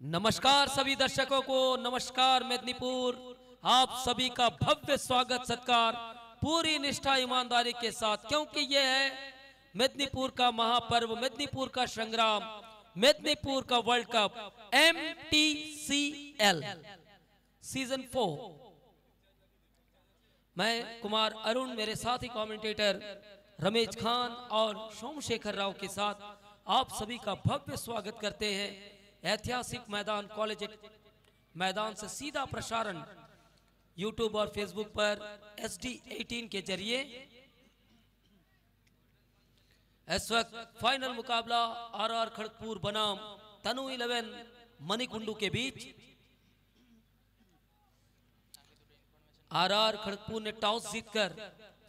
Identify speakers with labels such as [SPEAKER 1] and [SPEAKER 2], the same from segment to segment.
[SPEAKER 1] नमस्कार सभी दर्शकों को, नमस्कार मेदिनीपुर। आप सभी का भव्य स्वागत सत्कार पूरी निष्ठा ईमानदारी के साथ, क्योंकि ये है मेदिनीपुर का महापर्व, मेदिनीपुर का संग्राम, मेदिनीपुर का वर्ल्ड कप MTCL सीजन 4। मैं कुमार अरुण, मेरे साथी कमेंटेटर रमेश खान और सोमशेखर राव के साथ आप सभी का भव्य स्वागत करते हैं। ऐतिहासिक मैदान कॉलेज मैदान से सीधा प्रसारण यूट्यूब और फेसबुक पर SD18 के जरिए। इस वक्त फाइनल मुकाबला RR खड़गपुर बनाम तनु 11 मणिकुंडू के बीच। RR खड़गपुर ने टॉस जीतकर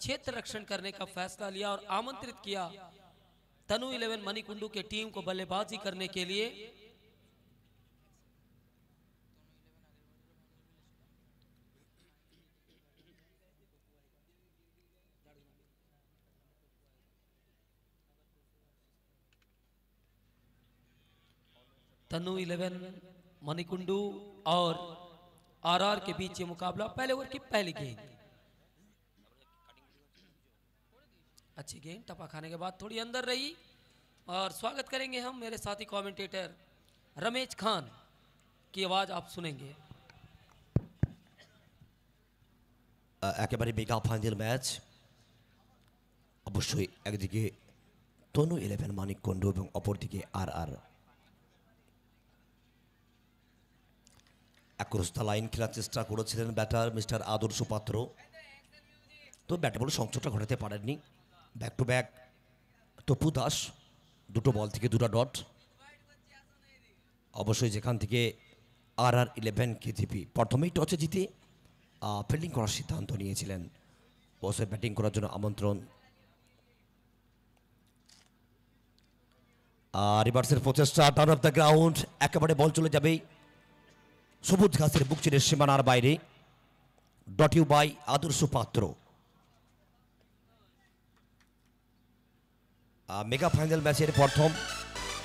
[SPEAKER 1] क्षेत्र रक्षण करने का फैसला लिया और आमंत्रित किया तनु 11 मणिकुंडू के टीम को बल्लेबाजी करने के लिए। तनु 11 मणिकुंडू और RR के बीच ये मुकाबला। पहले ओवर की पहली गेंद, अच्छी गेंद टपा खाने के बाद थोड़ी अंदर रही। और स्वागत करेंगे हम मेरे साथी कमेंटेटर रमेश खान की आवाज आप सुनेंगे।
[SPEAKER 2] একেবারে মেগা ফাইনাল ম্যাচ। অবশ্যই একদিকে তনু 11 মানিককুণ্ডু এবং অপরদিকে RR। একরস্তা লাইন খেলার চেষ্টা করেছিলেন ব্যাটার মিস্টার আদর্শ পাত্র, তো ব্যাটে বলে সংযোগটা ঘটাতে পারেননি। Back to back Tapu Das, দুটো বল থেকে দুটো ডট। অবশ্যই যেখান থেকে RR 11 KGP প্রথমেই টসে জিতে ফিল্ডিং করার সিদ্ধান্ত নিয়েছিলেন। অবশ্যই ব্যাটিং করার জন্য আমন্ত্রণ। রিভার্সের প্রচেষ্টা, টার্ন অফ দ্য গ্রাউন্ড, একেবারে বল চলে যাবে সবুজ ঘাসের বুক চিরে সীমানার বাইরে। ডট ইউ বাই আদর্শ পাত্র। মেগা ফাইনাল ম্যাচের প্রথম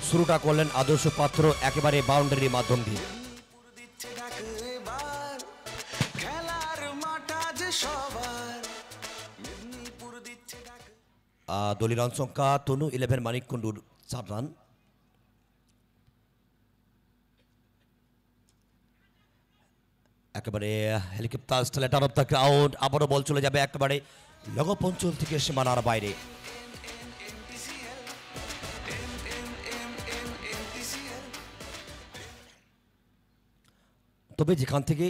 [SPEAKER 2] শুরুটা করলেন আদর্শ পাত্র একেবারে বাউন্ডারির মাধ্যম দিয়ে। দলীয় রান সংখ্যা তনু 11 মানিককুণ্ডুর 4 রান। একেবারে হেলিকপ্টার স্টাইলে টার্ন অফ দ্য গ্রাউন্ড, আবারও বল চলে যাবে একেবারে লগপঞ্চল থেকে সীমানার বাইরে। তবে যেখান থেকে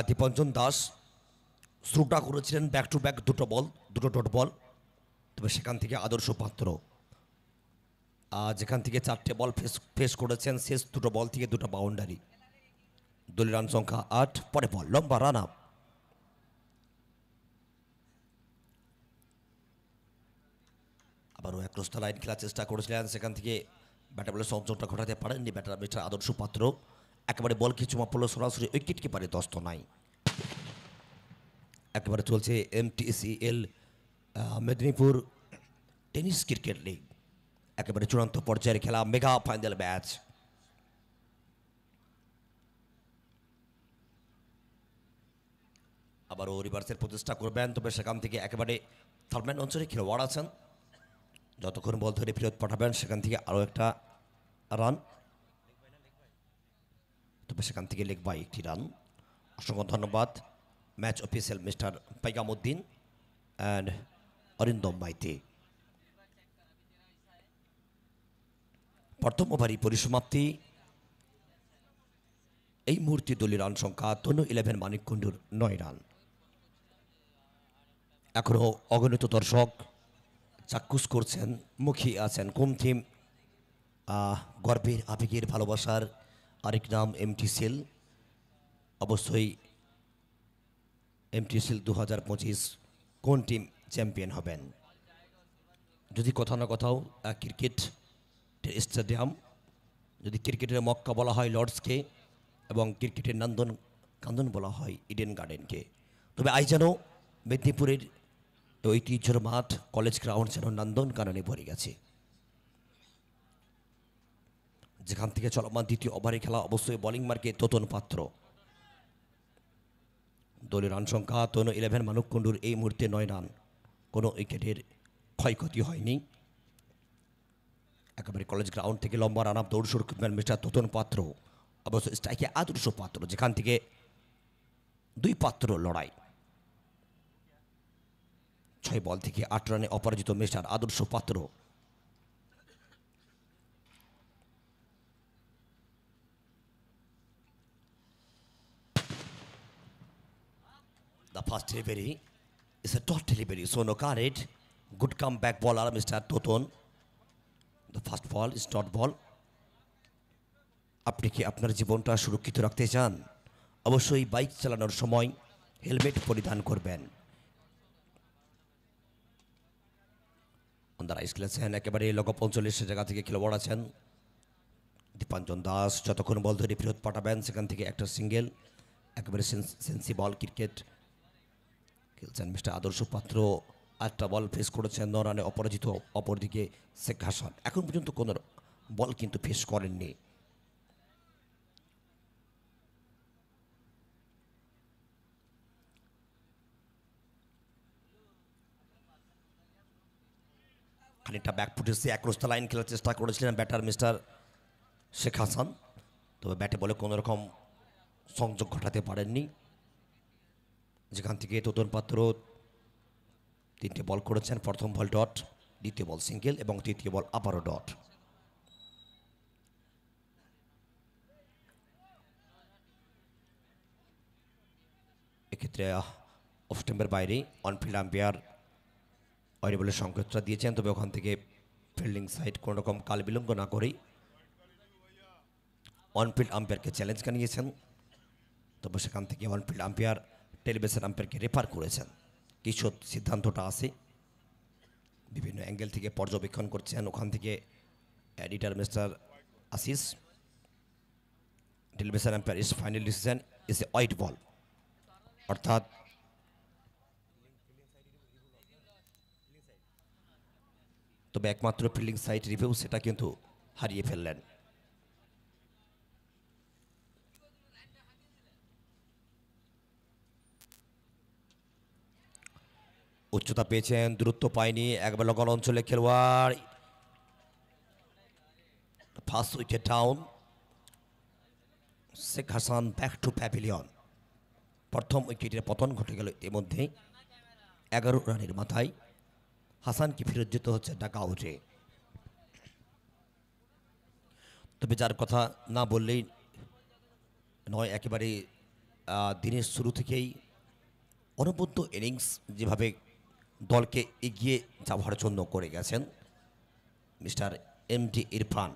[SPEAKER 2] দীপঞ্জন দাস শুরুটা করেছিলেন ব্যাক টু ব্যাক দুটো বল, দুটো ডট বল, তবে সেখান থেকে আদর্শ পাত্র যেখান থেকে 4টে বল ফেস করেছেন, শেষ দুটো বল থেকে দুটো বাউন্ডারি। দলীয় রান সংখ্যা 8। পরে বল লম্বা রান আপ। আবারও একরস্তা লাইন খেলার চেষ্টা করেছিলেন, সেখান থেকে ব্যাটার বলে সংযোগটা ঘটাতে পারেননি ব্যাটার মিস্টার আদর্শ পাত্র। একেবারে বল কি চুমা পড়লো সরাসরি উইকেট কিপারে দস্ত নাই। একেবারে চলছে MTCL Medinipur tennis cricket league, একেবারে চূড়ান্ত পর্যায়ের খেলা মেগা ফাইনাল ম্যাচ। আবারও রিভার্সের প্রচেষ্টা করবেন, তবে সেখান থেকে একেবারে থার্ডম্যান অঞ্চলে খেলোয়াড় আছেন, যতক্ষণ বল ধরে ফেরত পাঠাবেন সেখান থেকে আরও একটা রান, তবে সেখান থেকে লেগ বাই 1টি রান। অসংখ্য ধন্যবাদ match official mister Paigamuddin and Arindam Maiti. প্রথম ওভারই পরিসমাপ্তি। এই মুহূর্তে দলীয় রান সংখ্যা তনু 11 মানিককুণ্ডুর 9 রান। এখনও অগণিত দর্শক চাক্ষুষ করছেন, মুখী আছেন। কোন থিম? গর্বের আবেগের ভালোবাসার আরেক নাম MTCL। অবশ্যই MTCL 2025 কোন টিম চ্যাম্পিয়ন হবেন? যদি কোথাও না কোথাও ক্রিকেট স্টেডিয়াম, যদি ক্রিকেটের মক্কা বলা হয় লর্ডসকে এবং ক্রিকেটের নন্দন কান্দন বলা হয় ইডেন গার্ডেনকে, তবে আজ যেন মেদিনীপুরের ঐতিহ্যের মাঠ কলেজ গ্রাউন্ড যেন নন্দন কাননে ভরে গেছে। যেখান থেকে চলমান দ্বিতীয় ওভারে খেলা অবশ্যই বোলিং মার্কে তোতন পাত্র। দলের রান সংখ্যা তনু 11 মানিক কুণ্ডুর এই মুহূর্তে 9 রান, কোনো উইকেটের ক্ষয়ক্ষতি হয়নি। একেবারে কলেজ গ্রাউন্ড থেকে লম্বা রান আপ দৌড় শুরু করবেন মিস্টার তোতন পাত্র। অবশ্য স্ট্রাইকে আদর্শ পাত্র, যেখান থেকে 2 পাত্র লড়াই। 6 বল থেকে 8 রানে অপরাজিত মিস্টার আদর্শ পাত্র। The first delivery is a dot delivery, so no card. Good comeback bowler, Mr. Toton. The first ball is dot ball. আপনি কি আপনার জীবনটা সুরক্ষিত রাখতে চান? অবশ্যই বাইক চালানোর সময় হেলমেট পরিধান করবেন। অন্ধারা খেলেছেন একেবারে লগ 45 জায়গা থেকে খেলোয়াড় আছেন দীপাঞ্জন দাস। যতক্ষণ বল ধরে ফেরত পাঠাবেন সেখান থেকে একটা সিঙ্গেল। একেবারে সেন্সিবল ক্রিকেট খেলছেন মিস্টার আদর্শ পাত্র। একটা বল ফেস করেছেন 9 রানে অপরাজিত। অপরদিকে শেখ হাসান এখন পর্যন্ত কোনো বল কিন্তু ফেস করেননি। খানিকটা ব্যাক ফুটেছে, অ্যাক্রস দ্য লাইন খেলার চেষ্টা করেছিলেন ব্যাটার মিস্টার শেখ হাসান, তবে ব্যাটে বলে কোনো রকম সংযোগ ঘটাতে পারেননি। যেখান থেকে তোতন পাত্র 3টে বল করেছেন। প্রথম বল ডট, দ্বিতীয় বল সিঙ্গেল এবং তৃতীয় বল আবারও ডট। এক্ষেত্রে অফ স্টাম্পের বাইরে অনফিল্ড আম্পায়ার অয়েরেবলের সংকেতটা দিয়েছেন, তবে ওখান থেকে ফিল্ডিং সাইড কোনো রকম কাল বিলম্ব না করেই অনফিল্ড আম্পায়ারকে চ্যালেঞ্জ জানিয়েছেন। তবে সেখান থেকে অনফিল্ড আম্পায়ার টেলিভিশন আম্পায়ারকে রেফার করেছেন। কিছু সিদ্ধান্তটা আছে, বিভিন্ন অ্যাঙ্গেল থেকে পর্যবেক্ষণ করছেন। ওখান থেকে editor mister Ashis. Television umpire is final decision is a white ball, অর্থাৎ তবে একমাত্র ফিল্ডিং সাইড রিভিউ সেটা কিন্তু হারিয়ে ফেললেন। উচ্চতা পেয়েছেন, দূরত্ব পায়নি। একবার লগন অঞ্চলে খেলোয়াড়, first wicket down. Sheikh Hasan back to pavilion. প্রথম উইকেটের পতন ঘটে গেল ইতিমধ্যে। 11 রানের মাথায় হাসানকে ফেরত যেতে হচ্ছে ডাকা আউটে। তবে যার কথা না বললেই নয়, একেবারে দিনের শুরু থেকেই অনবদ্য ইনিংস যেভাবে দলকে এগিয়ে যাওয়ার জন্য করে গেছেন মিস্টার এমডি ইরফান।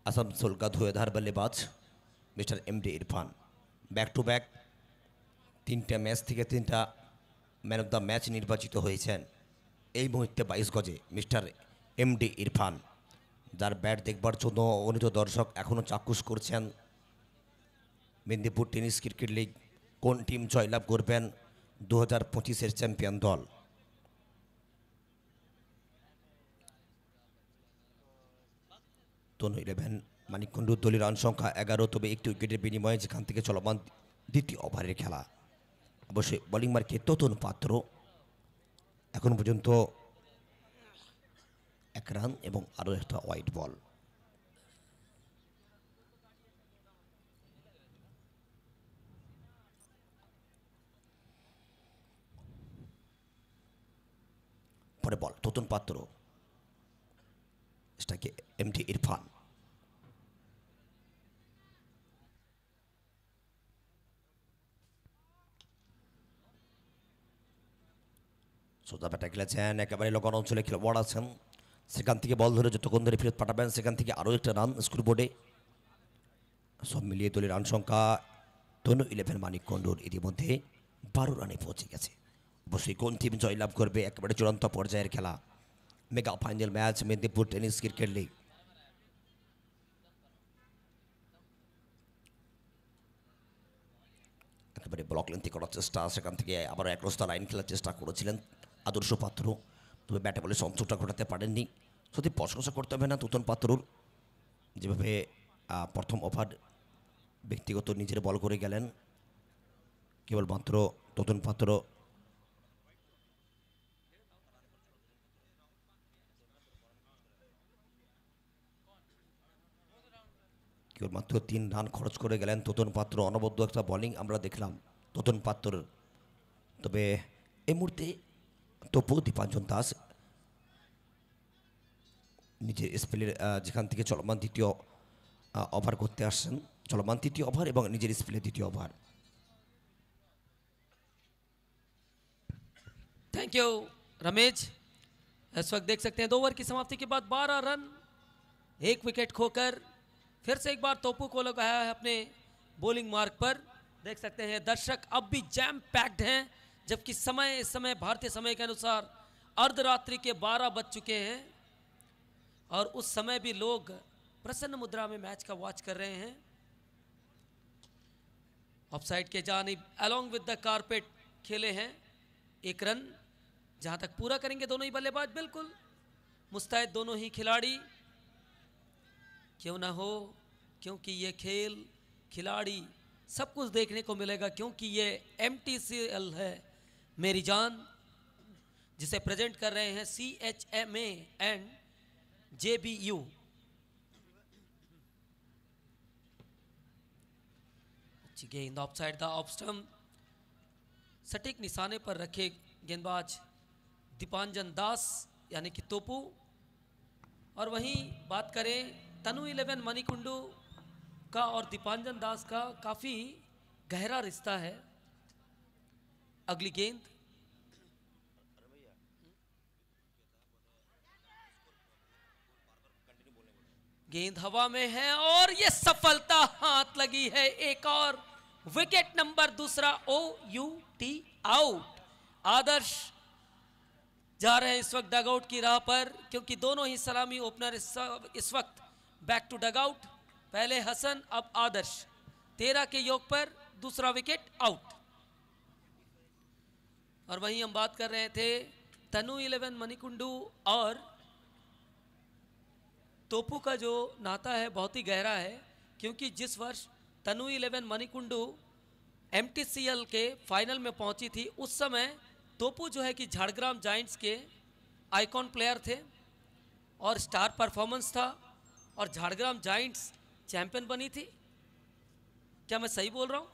[SPEAKER 2] আসানসোল ধুয়েধার বল্লেবাজ mister MD Irfan back to back 3টা ম্যাচ থেকে 3টা ম্যান অফ দ্য ম্যাচ নির্বাচিত হয়েছেন। এই মুহূর্তে 22 গজে মিস্টার এমডি ইরফান, যার ব্যাট দেখবার জন্য অগণিত দর্শক এখনও চাক্ষুষ করছেন। মেদিনীপুর টেনিস ক্রিকেট লিগ কোন টিম জয়লাভ করবেন 2025-এর চ্যাম্পিয়ন দল। তনু 11 মানিক কুণ্ডুর দলের রান সংখ্যা 11, তবে একটি উইকেটের বিনিময়ে যেখান থেকে চলমান দ্বিতীয় ওভারের খেলা। অবশ্যই বোলিং মার্কে তোতন পাত্র এখন পর্যন্ত 1 রান এবং আরও একটা হোয়াইট বল। পরে বল তোতন পাত্র, এটাকে এমডি ইরফান। সোজা ব্যাটে খেলেছেন, একেবারে লগন অঞ্চলে খেলোয়াড় আছেন। সেখান থেকে বল ধরে যতক্ষণ ধরে ফেরত পাঠাবেন সেখান থেকে আরও একটা রান স্কোরবোর্ডে। সব মিলিয়ে দলের রান সংখ্যা তনু 11 মানিক কুণ্ডুর ইতিমধ্যে 12 রানে পৌঁছে গেছে। অবশ্যই কোন টিম জয়লাভ করবে একেবারে চূড়ান্ত পর্যায়ের খেলা, mega final match Medinipur tennis cricket league. একেবারে ব্লক লেন্থে করার চেষ্টা, সেখান থেকে আবার অ্যাক্রস দ্য লাইন খেলার চেষ্টা করেছিলেন আদর্শ পাত্র, তবে ব্যাটে বলে সংযোগটা ঘটাতে পারেননি। সত্যি প্রশংসা করতে হবে না তোতন পাত্রর, যেভাবে প্রথম ওভার ব্যক্তিগত নিজের বল করে গেলেন, কেবলমাত্র তোতন পাত্র কেবলমাত্র 3 রান খরচ করে গেলেন তোতন পাত্র। অনবদ্য একটা বোলিং আমরা দেখলাম তোতন পাত্র। তবে এই মুহূর্তে তপু দীপাঞ্জন দাস নিজের স্পেলের যেখান থেকে চলমান দ্বিতীয় ওভার করতে আসছেন, চলমান তৃতীয় ওভার এবং নিজের স্পেলের দ্বিতীয় ওভার।
[SPEAKER 1] Thank you Ramesh. इस वक्त देख सकते हैं 2 ओवर की समाप्ति के बाद 12 रन 1 विकेट खोकर फिर से एक बार तोपू को लगाया है अपने बॉलिंग मार्ग पर। देख सकते हैं दर्शक अब भी जैम पैक्ड हैं, जबकि समय इस समय भारतीय समय के अनुसार अर्धरात्रि के 12 बज चुके हैं और उस समय भी लोग प्रसन्न मुद्रा में मैच का वॉच कर रहे हैं। ऑफसाइड के जानिब अलोंग विद द कारपेट खेले हैं। 1 रन जहां तक पूरा करेंगे दोनों ही बल्लेबाज, बिल्कुल मुस्तैद दोनों ही खिलाड़ी। क्यों ना हो, क्योंकि ये खेल खिलाड़ी सब कुछ देखने को मिलेगा, क्योंकि ये MTCL है मेरी जान, जिसे प्रेजेंट कर रहे हैं CHMA एंड JBU। अच्छी गेंद of side the off stump, सटीक निशाने पर रखे गेंदबाज दीपांजन दास यानी कि तोपू। और वहीं बात करें तनु 11 मणिकुंडू का और दीपांजन दास का काफ़ी गहरा रिश्ता है। अगली गेंद हवा में है और ये सफलता हाथ लगी है। एक और विकेट नंबर दूसरा OUT आउट। आदर्श जा रहे हैं इस वक्त डगआउट की राह पर, क्योंकि दोनों ही सलामी ओपनर इस वक्त बैक टू डगआउट। पहले हसन अब आदर्श, 13 के योग पर दूसरा विकेट आउट। और वहीं हम बात कर रहे थे तनु 11 मणिकुंडू और तोपू का जो नाता है बहुत ही गहरा है, क्योंकि जिस वर्ष तनु 11 मणिकुंडू MTCL के फाइनल में पहुंची थी, उस समय तोपू जो है कि झाड़ग्राम जायंट्स के आइकॉन प्लेयर थे और स्टार परफॉर्मेंस था, और झाड़ग्राम जायंट्स चैंपियन बनी थी। क्या मैं सही बोल रहा हूं?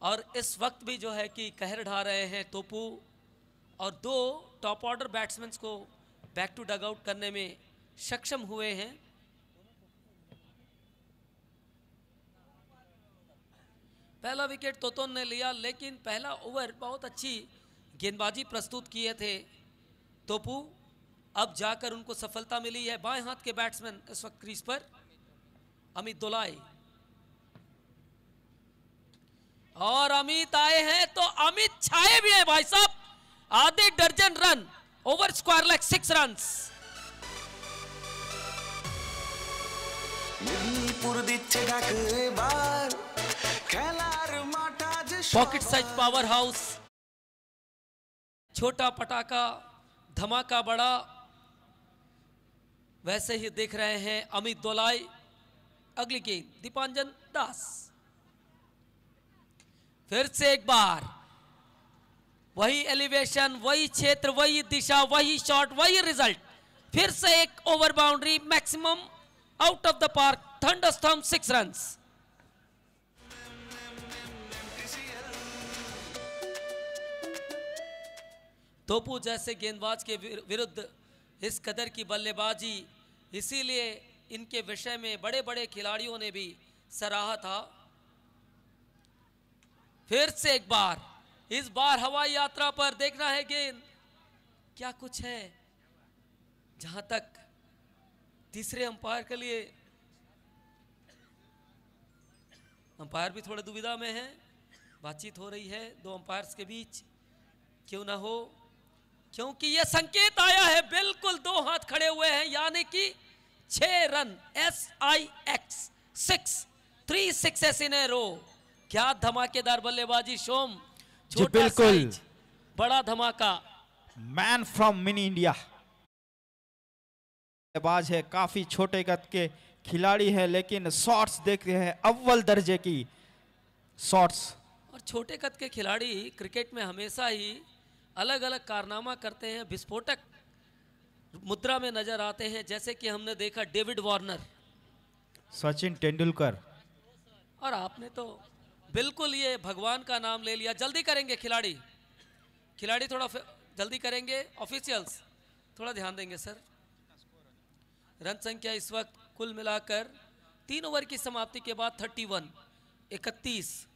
[SPEAKER 1] और इस वक्त भी जो है कि कहर ढा रहे हैं तोपू, और 2 टॉप ऑर्डर बैट्समैन को बैक टू डगआउट करने में सक्षम हुए हैं। पहला विकेट तोतोन ने लिया, लेकिन पहला ओवर बहुत अच्छी गेंदबाजी प्रस्तुत किए थे तोपू। अब जाकर उनको सफलता मिली है। बाएं हाथ के बैट्समैन इस वक्त क्रीज पर अमित दोलाई, और अमित आए हैं तो अमित छाए भी हैं भाई साहब। आधे दर्जन run, over square like 6 runs. Pocket size power house, छोटा पटाखा धमाका बड़ा, वैसे ही देख रहे हैं अमित दोलाई। अगली गेंद दीपांजन दास, फिर से एक बार वही एलिवेशन, वही क्षेत्र, वही दिशा, वही शॉट, वही रिजल्ट। फिर से एक over boundary, maximum out of the park, thunderstorm 6 runs. Topu जैसे गेंदबाज के विरुद्ध इस कदर की बल्लेबाजी, इसीलिए इनके विषय में बड़े बड़े खिलाड़ियों ने भी सराहा था। फिर से एक बार, इस बार हवाई यात्रा पर देखना है गेंद क्या कुछ है। जहां तक तीसरे अंपायर के लिए, अंपायर भी थोड़े दुविधा में है, बातचीत हो रही है 2 अंपायर्स के बीच। क्यों ना हो, क्योंकि यह संकेत आया है, बिल्कुल 2 हाथ खड़े हुए हैं, यानी कि 6 रन, SIX 6, 3 6 इन ए रो। क्या धमाकेदार बल्लेबाजी शोम, छोटा साइज बड़ा धमाका।
[SPEAKER 3] Man from mini India. बल्लेबाज है, काफी छोटे कद के खिलाड़ी है, लेकिन शॉट्स देख रहे हैं अव्वल दर्जे की शॉट्स।
[SPEAKER 1] और छोटे कद के खिलाड़ी क्रिकेट में हमेशा ही अलग अलग कारनामा करते हैं, विस्फोटक मुद्रा में नजर आते हैं, जैसे कि हमने देखा डेविड वार्नर,
[SPEAKER 3] सचिन तेंदुलकर।
[SPEAKER 1] और आपने तो बिल्कुल ये भगवान का नाम ले लिया। जल्दी करेंगे खिलाड़ी, खिलाड़ी थोड़ा जल्दी करेंगे। ऑफिशियल्स थोड़ा ध्यान देंगे सर। रन संख्या इस वक्त कुल मिलाकर 3 ओवर की समाप्ति के बाद 31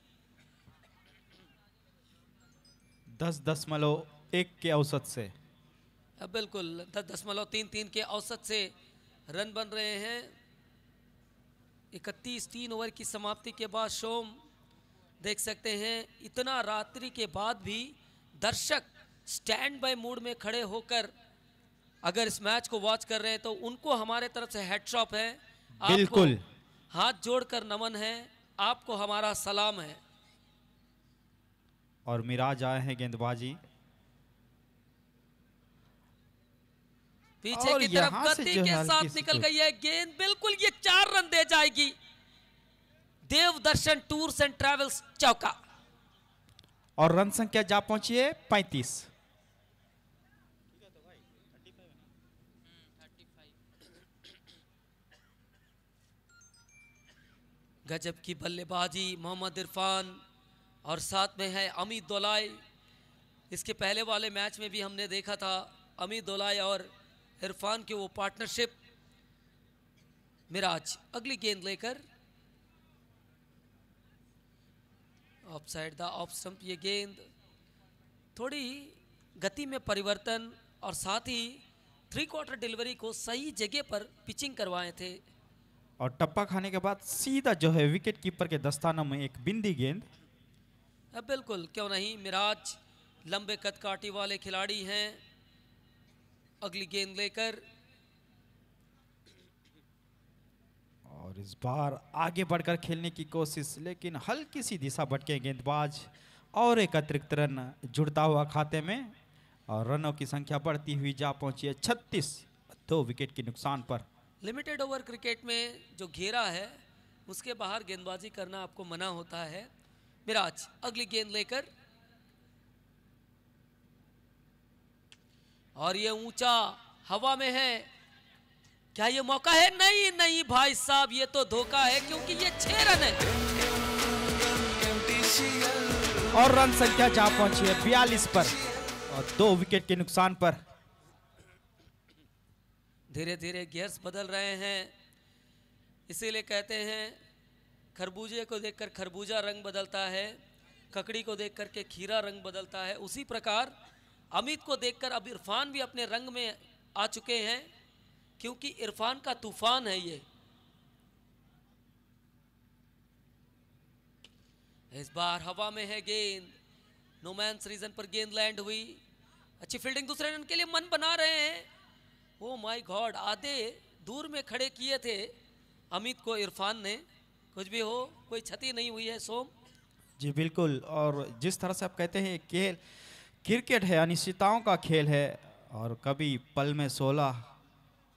[SPEAKER 3] 10.1 के औसत से।
[SPEAKER 1] बिल्कुल 10.33 के औसत से रन बन रहे हैं। 31 3 ओवर की समाप्ति के बाद शोम देख सकते हैं, इतना रात्रि के बाद भी दर्शक स्टैंड बाय मूड में खड़े होकर अगर इस मैच को वॉच कर रहे हैं तो उनको हमारे तरफ से हैट्स ऑफ है।
[SPEAKER 3] बिल्कुल,
[SPEAKER 1] हाथ जोड़कर नमन है, आपको हमारा सलाम है।
[SPEAKER 3] और मिराज आए हैं गेंदबाजी
[SPEAKER 1] पीछे की तरफ गति के साथ निकल गई है गेंद, बिल्कुल ये 4 रन दे जाएगी। देवदर्शन टूर्स एंड ट्रैवल्स चौका,
[SPEAKER 3] और रन संख्या जा पहुंची है 35।
[SPEAKER 1] गजब की बल्लेबाजी मोहम्मद इरफान और साथ में है अमित दोलाई। इसके पहले वाले मैच में भी हमने देखा था अमित दोलाई और इरफान की वो पार्टनरशिप। मिराज अगली गेंद लेकर of side the off stump, ये गेंद थोड़ी गति में परिवर्तन और साथ ही 3/4 डिलीवरी को सही जगह पर पिचिंग करवाए थे।
[SPEAKER 3] और टप्पा खाने के बाद सीधा जो है विकेट कीपर के दस्तानों में एक बिंदी गेंद।
[SPEAKER 1] अब बिल्कुल क्यों नहीं, मिराज लंबे कद काठी वाले खिलाड़ी हैं। अगली गेंद लेकर
[SPEAKER 3] और इस बार आगे बढ़कर खेलने की कोशिश, लेकिन हल्की सी दिशा भटके गेंदबाज और एक अतिरिक्त रन जुड़ता हुआ खाते में, और रनों की संख्या बढ़ती हुई जा पहुंची है 36, 2 विकेट के नुकसान पर।
[SPEAKER 1] लिमिटेड ओवर क्रिकेट में जो घेरा है उसके बाहर गेंदबाजी करना आपको मना होता है। मिराज अगली गेंद लेकर, और ये ऊंचा हवा में है, क्या ये मौका है? नहीं नहीं भाई साहब, ये तो धोखा है क्योंकि ये 6 रन है।
[SPEAKER 3] और रन संख्या जा पहुंची है 42 पर और 2 विकेट के नुकसान पर।
[SPEAKER 1] धीरे धीरे गियर्स बदल रहे हैं, इसीलिए कहते हैं खरबूजे को देखकर खरबूजा रंग बदलता है, ककड़ी को देखकर के खीरा रंग बदलता है। उसी प्रकार अमित को देखकर अब इरफान भी अपने रंग में आ चुके हैं, क्योंकि इरफान का तूफान है ये। इस बार हवा में है गेंद, नो मैन्स रीजन पर गेंद लैंड हुई। अच्छी फील्डिंग, दूसरे रन के लिए मन बना रहे हैं। ओ माय गॉड, आधे दूर में खड़े किए थे अमित को इरफान ने। कुछ भी हो, कोई क्षति नहीं हुई है सोम
[SPEAKER 3] जी। बिल्कुल, और जिस तरह से आप कहते हैं खेल क्रिकेट है, अनिश्चितताओं का खेल है, और कभी पल में 16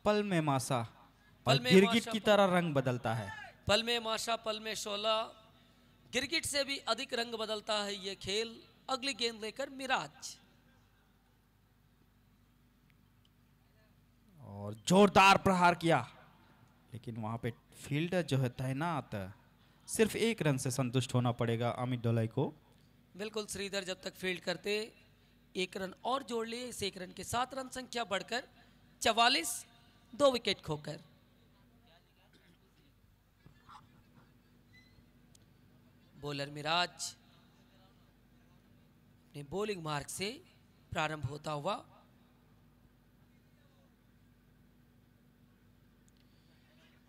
[SPEAKER 3] पल में माशा, और गिरगिट की तरह रंग बदलता है।
[SPEAKER 1] पल में माशा पल में शोला, गिरगिट से भी अधिक रंग बदलता है ये खेल। अगली गेंद लेकर मिराज,
[SPEAKER 3] और जोरदार प्रहार किया, लेकिन वहां पे फील्डर जो है तैनात, सिर्फ 1 रन से संतुष्ट होना पड़ेगा अमित डोलाई को।
[SPEAKER 1] बिल्कुल श्रीधर, जब तक फील्ड करते 1 रन और जोड़ लिए, इस 1 रन के साथ रन संख्या बढ़कर 44, 2 विकेट खोकर। बॉलर मिराज अपने बॉलिंग मार्क से प्रारंभ होता हुआ,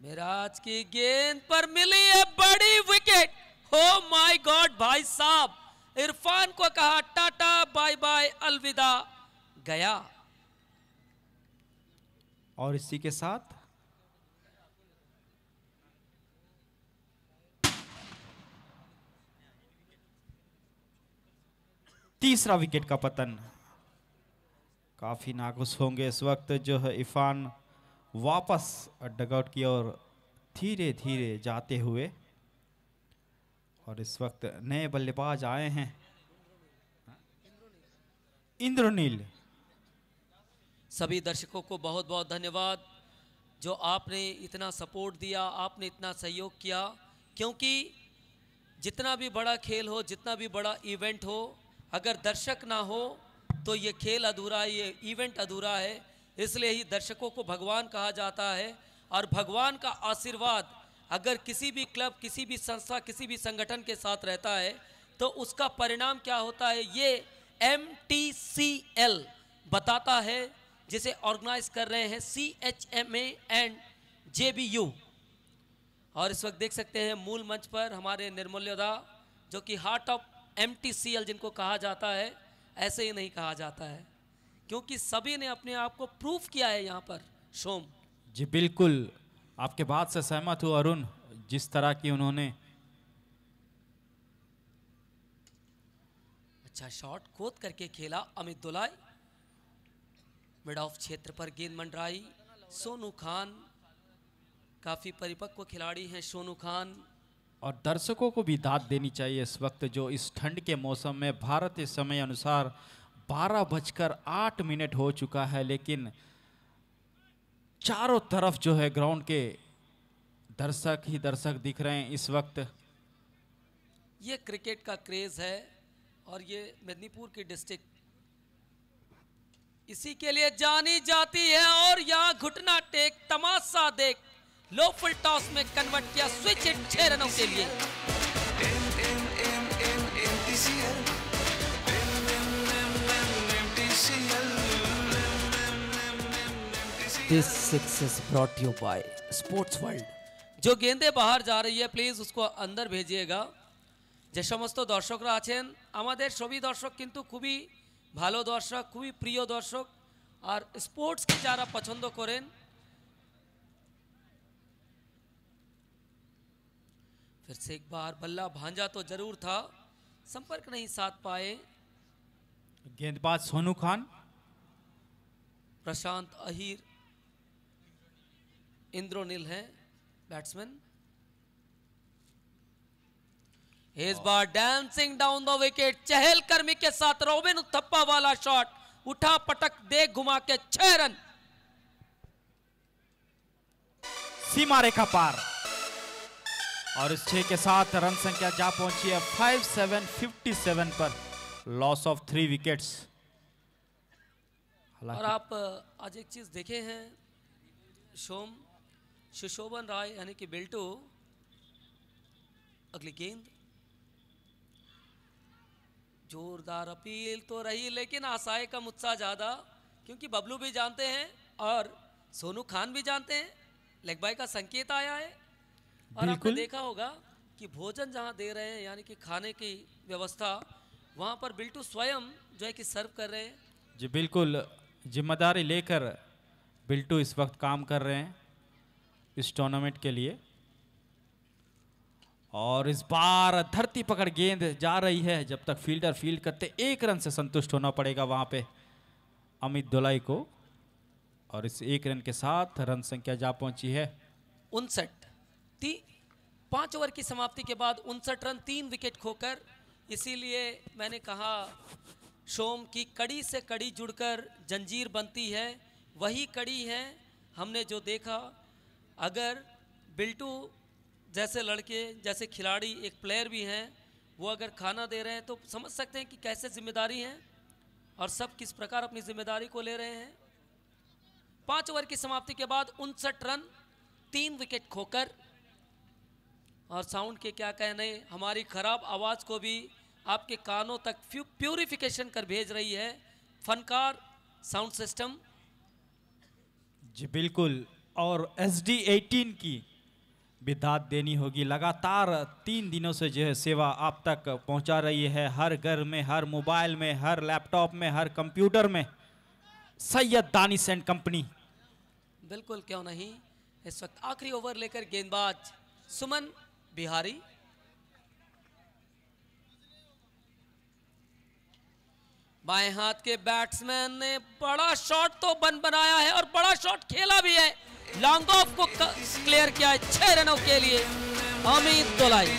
[SPEAKER 1] मिराज की गेंद पर मिली है बड़ी विकेट। हो माय गॉड भाई साहब, इरफान को कहा टाटा बाय बाय अलविदा, गया।
[SPEAKER 3] और इसी के साथ तीसरा विकेट का पतन। काफी नाखुश होंगे इस वक्त जो है इरफान वापस डगआउट की ओर धीरे धीरे जाते हुए, और इस वक्त नए बल्लेबाज आए हैं इंद्रनील।
[SPEAKER 1] सभी दर्शकों को बहुत बहुत धन्यवाद जो आपने इतना सपोर्ट दिया, आपने इतना सहयोग किया, क्योंकि जितना भी बड़ा खेल हो, जितना भी बड़ा इवेंट हो, अगर दर्शक ना हो तो ये खेल अधूरा है, ये इवेंट अधूरा है। इसलिए ही दर्शकों को भगवान कहा जाता है, और भगवान का आशीर्वाद अगर किसी भी क्लब, किसी भी संस्था, किसी भी संगठन के साथ रहता है तो उसका परिणाम क्या होता है, ये MTCL बताता है, जिसे ऑर्गेनाइज कर रहे हैं CHMA एंड JBU। और इस वक्त देख सकते हैं मूल मंच पर हमारे निर्मूल्यदा, जो कि हार्ट ऑफ MTCL जिनको कहा जाता है, ऐसे ही नहीं कहा जाता है, क्योंकि सभी ने अपने आप को प्रूफ किया है यहाँ पर। शोम
[SPEAKER 3] जी बिल्कुल, आपके बात से सहमत हूँ अरुण। जिस तरह की उन्होंने
[SPEAKER 1] अच्छा शॉट खोद करके खेला अमित दुलाई, मिड ऑफ क्षेत्र पर गेंद मंडराई। सोनू खान काफी परिपक्व खिलाड़ी हैं, सोनू खान।
[SPEAKER 3] और दर्शकों को भी दाद देनी चाहिए इस वक्त, जो इस ठंड के मौसम में भारतीय समय अनुसार 12:08 हो चुका है, लेकिन चारों तरफ जो है ग्राउंड के दर्शक ही दर्शक दिख रहे हैं इस वक्त।
[SPEAKER 1] ये क्रिकेट का क्रेज है, और ये मेदिनीपुर की डिस्ट्रिक्ट इसी के लिए जानी जाती है। और यहाँ घुटना टेक, तमाशा देख, लो फुल टॉस में कन्वर्ट किया, स्विच हिट 6 रनों के लिए।
[SPEAKER 2] This six is brought to you by Sports World.
[SPEAKER 1] जो गेंदे बाहर जा रही है प्लीज उसको अंदर भेजिएगा। যে সমস্ত দর্শকরা আছেন, আমাদের সবই দর্শক কিন্তু খুবই ভালো দর্শক, খুবই প্রিয় দর্শক, আর স্পোর্টসকে যারা পছন্দ করেন। फिर से एक बार बल्ला भांजा तो जरूर था, संपर्क नहीं साध पाए।
[SPEAKER 3] गेंदबाज सोनू खान,
[SPEAKER 1] प्रशांत अहीर, इंद्रोनील हैं बैट्समैन। इस बार डांसिंग डाउन द विकेट, चहलकर्मी के साथ रॉबिन उथप्पा वाला शॉट, उठा पटक दे घुमा के 6 रन।
[SPEAKER 3] सीमा रेखा पार, और इस 6 के साथ रन संख्या जा पहुंची है 5757 पर, लॉस ऑफ 3 विकेट्स।
[SPEAKER 1] और आप आज एक चीज देखे हैं, शोम, सुशोभन राय यानी कि बिल्टू, अगली गेंद, जोरदार अपील तो रही, लेकिन आशाएं कम उत्साह ज्यादा, क्योंकि बबलू भी जानते हैं और सोनू खान भी जानते हैं लेग बाय का संकेत आया है। और आपने देखा होगा कि भोजन जहां दे रहे हैं, यानी कि खाने की व्यवस्था, वहां पर बिल्टू स्वयं जो है कि सर्व कर रहे हैं।
[SPEAKER 3] जी बिल्कुल, जिम्मेदारी लेकर बिल्टू इस वक्त काम कर रहे हैं इस टूर्नामेंट के लिए। और इस बार धरती पकड़ गेंद जा रही है, जब तक फील्डर फील्ड करते 1 रन से संतुष्ट होना पड़ेगा वहां पे अमित दुलाई को। और इस 1 रन के साथ रन संख्या जा पहुंची है
[SPEAKER 1] 59। 5 ओवर की समाप्ति के बाद 59 रन, 3 विकेट खोकर। इसीलिए मैंने कहा शोम की कड़ी से कड़ी जुड़कर जंजीर बनती है, वही कड़ी है हमने जो देखा। अगर बिल्टू जैसे लड़के, जैसे खिलाड़ी, एक प्लेयर भी हैं, वो अगर खाना दे रहे हैं तो समझ सकते हैं कि कैसे जिम्मेदारी है और सब किस प्रकार अपनी जिम्मेदारी को ले रहे हैं। 5 ओवर की समाप्ति के बाद 59 रन, 3 विकेट खोकर। और साउंड के क्या कहने, हमारी खराब आवाज को भी आपके कानों तक प्यूरिफिकेशन कर भेज रही है फनकार साउंड सिस्टम।
[SPEAKER 3] जी बिल्कुल, और SD18 की भी दाद देनी होगी। लगातार 3 दिनों से जो है सेवा आप तक पहुंचा रही है, हर घर में, हर मोबाइल में, हर लैपटॉप में, हर कंप्यूटर में। Syed Danish and company.
[SPEAKER 1] बिल्कुल, क्यों नहीं। इस वक्त आखिरी ओवर लेकर गेंदबाज सुमन बिहारी। बाएं हाथ के बैट्समैन ने बड़ा शॉट तो बनाया है और बड़ा शॉट खेला भी है, लॉन्ग ऑफ को क्लियर किया है 6 रनों के लिए अमित दोलाई।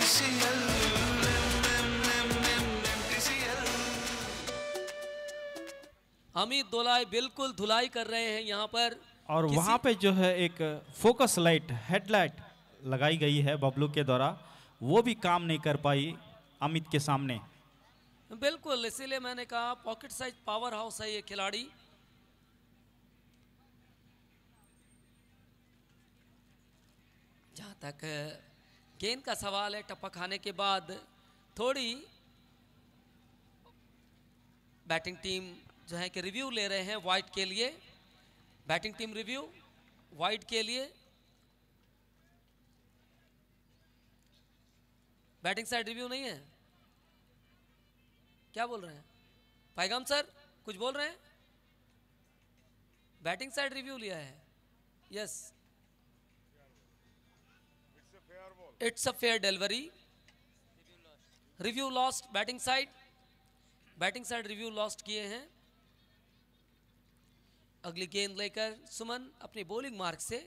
[SPEAKER 1] अमित दोलाई बिल्कुल धुलाई कर रहे हैं यहाँ पर,
[SPEAKER 3] और वहाँ पे जो है एक फोकस लाइट हेडलाइट लगाई गई है बबलू के द्वारा, वो भी काम नहीं कर पाई अमित के सामने।
[SPEAKER 1] बिल्कुल, इसीलिए मैंने कहा पॉकेट साइज पावर हाउस है ये खिलाड़ी। जहां तक गेंद का सवाल है, टप्पा खाने के बाद थोड़ी बैटिंग टीम जो है कि रिव्यू ले रहे हैं वाइड के लिए। बैटिंग टीम रिव्यू वाइड के लिए, बैटिंग साइड रिव्यू नहीं है। क्या बोल रहे हैं पैगाम सर, कुछ बोल रहे हैं? बैटिंग साइड रिव्यू लिया है। Yes, it's a fair delivery. Review lost batting side, batting side review lost किए हैं। अगली गेंद लेकर सुमन अपनी बॉलिंग मार्क से,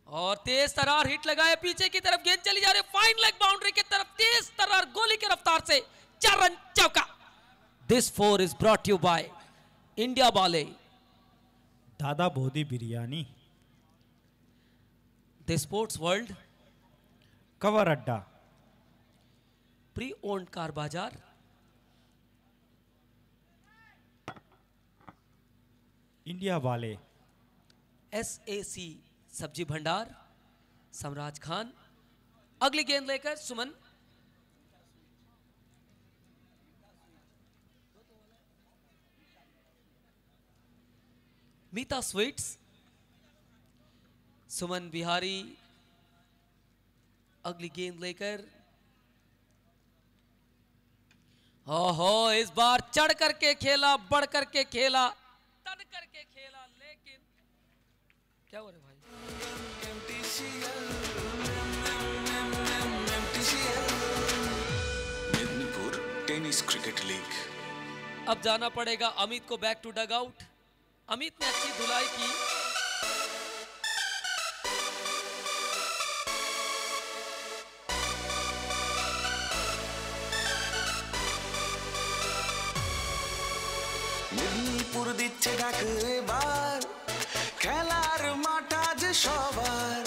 [SPEAKER 1] और तेज तरार हिट लगाए पीछे की तरफ, गेंद चली जा रही है फाइन लेग बाउंड्री की तरफ, तेज तरार गोली की रफ्तार से 4 रन चौका। This 4 is brought you by India बाले
[SPEAKER 3] दादा Bodhi biryani,
[SPEAKER 1] the sports world,
[SPEAKER 3] cover अड्डा,
[SPEAKER 1] प्री ओन्ड कार बाजार,
[SPEAKER 3] इंडिया वाले,
[SPEAKER 1] SAC सब्जी भंडार, सम्राज खान। अगली गेंद लेकर सुमन, मीता स्वीट्स, सुमन बिहारी। अगली गेंद लेकर, ओहो इस बार चढ़ करके खेला, बढ़ करके खेला, तन करके खेला, लेकिन क्या हो रहा है भाई?
[SPEAKER 4] Medinipur tennis cricket league.
[SPEAKER 1] अब जाना पड़ेगा अमित को back to dugout. Amit ने अच्छी धुलाई की,
[SPEAKER 4] মেদিনীপুর দিচ্ছে ডাক এবার, খেলার মাঠ আজ সবার।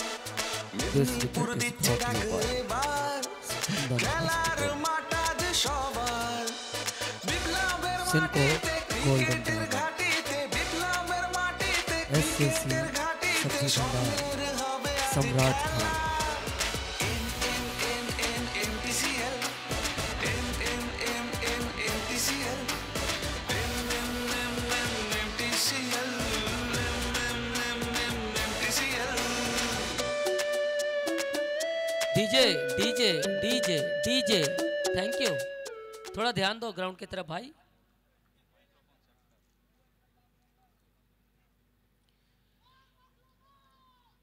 [SPEAKER 4] মেদিনীপুর দিচ্ছে ডাক এবার, খেলার মাঠ আজ সবার। বিপ্লবের মাটিতে ক্রিকেটের ঘাটিতে, বিপ্লবের মাটিতে ক্রিকেটের ঘাটিতে স্বপ্নের হবে
[SPEAKER 5] सम्राट Khan.
[SPEAKER 1] DJ DJ DJ DJ, thank you. थोड़ा ध्यान दो ग्राउंड की तरफ भाई।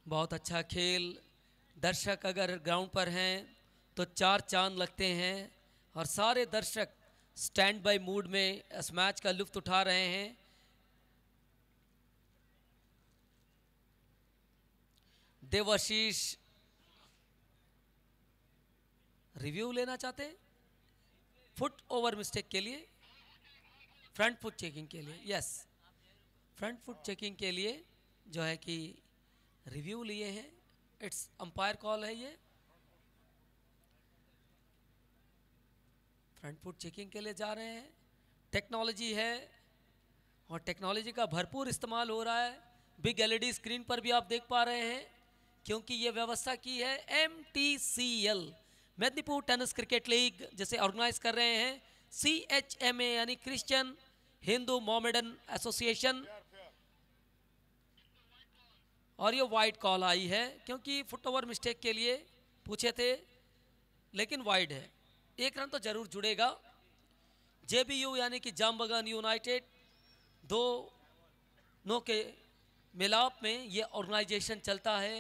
[SPEAKER 1] बहुत अच्छा खेल, दर्शक अगर ग्राउंड पर हैं तो 4 चांद लगते हैं, और सारे दर्शक स्टैंड बाय मूड में इस मैच का लुत्फ उठा रहे हैं। देवाशीष रिव्यू लेना चाहते हैं फुट ओवर मिस्टेक के लिए, फ्रंट फुट चेकिंग के लिए। यस, फ्रंट फुट चेकिंग के लिए जो है कि रिव्यू लिए हैं। इट्स अंपायर कॉल है ये, फ्रंट फुट चेकिंग के लिए जा रहे हैं। टेक्नोलॉजी है और टेक्नोलॉजी का भरपूर इस्तेमाल हो रहा है। बिग LED स्क्रीन पर भी आप देख पा रहे हैं, क्योंकि ये व्यवस्था की है MTCL Medinipur tennis cricket league, जिसे ऑर्गेनाइज कर रहे हैं CHMA यानी क्रिश्चियन हिंदू मोमेडन एसोसिएशन। और ये वाइड कॉल आई है, क्योंकि फुट ओवर मिस्टेक के लिए पूछे थे, लेकिन वाइड है। 1 रन तो जरूर जुड़ेगा। JBU यानी कि जामबगन यूनाइटेड, 2 के मिलाप में ये ऑर्गेनाइजेशन चलता है।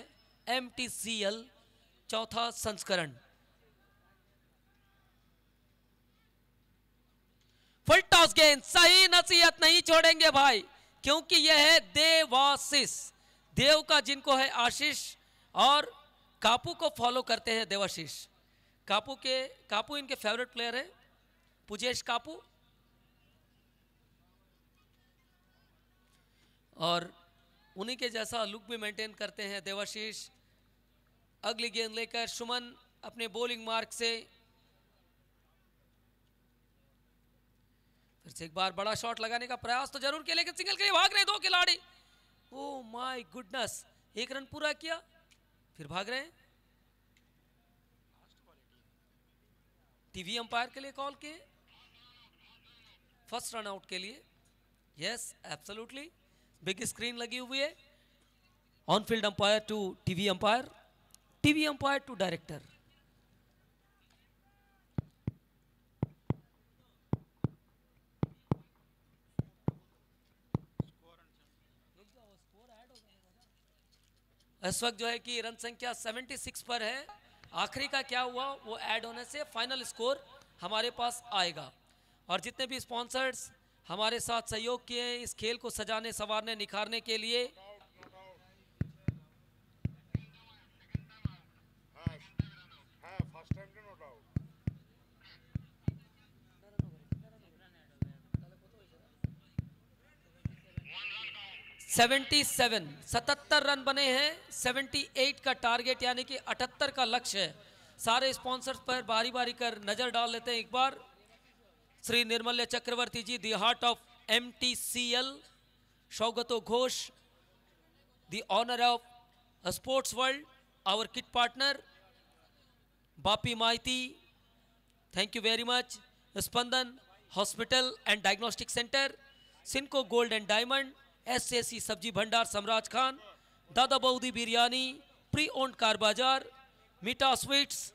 [SPEAKER 1] MTCL 4था संस्करण। फुल टॉस गेंद, सही नसीहत नहीं छोड़ेंगे भाई, क्योंकि यह है देवाशीष, देव का जिनको है आशीष, और कापू को फॉलो करते हैं देवाशीष। कापू इनके फेवरेट प्लेयर है, पुजेश कापू, और उन्हीं के जैसा लुक भी मेंटेन करते हैं देवाशीष। अगली गेंद लेकर सुमन अपने बॉलिंग मार्क से फिर से एक बार बड़ा शॉट लगाने का प्रयास तो जरूर किया, लेकिन सिंगल के लिए भाग रहे दो खिलाड़ी। ओ माय गुडनेस, एक रन पूरा किया, फिर भाग रहे हैं। टीवी अंपायर के लिए कॉल किए फर्स्ट रन आउट के लिए। यस एब्सोल्युटली, बिग स्क्रीन लगी हुई है। On field umpire to TV umpire, TV umpire to director. इस वक्त जो है कि रन संख्या 76 पर है, आखिरी का क्या हुआ वो ऐड होने से फाइनल स्कोर हमारे पास आएगा। और जितने भी स्पॉन्सर्स हमारे साथ सहयोग किए हैं इस खेल को सजाने संवारने निखारने के लिए, सेवेंटी 77 रन बने हैं, 78 का टारगेट यानी कि 78 का लक्ष्य है। सारे स्पॉन्सर्स पर बारी बारी कर नजर डाल लेते हैं एक बार। Shri Nirmalya Chakraborty ji, the heart of MTCL, Shougato Ghosh, the honour of sports world, our kit partner Bapi Maiti, thank you very much. Spandan hospital and diagnostic centre, Senco gold and diamond, SAC Sabji Bhandar Samraj Khan, Dada Boudi biryani, pre owned car Bazaar, Meetha sweets,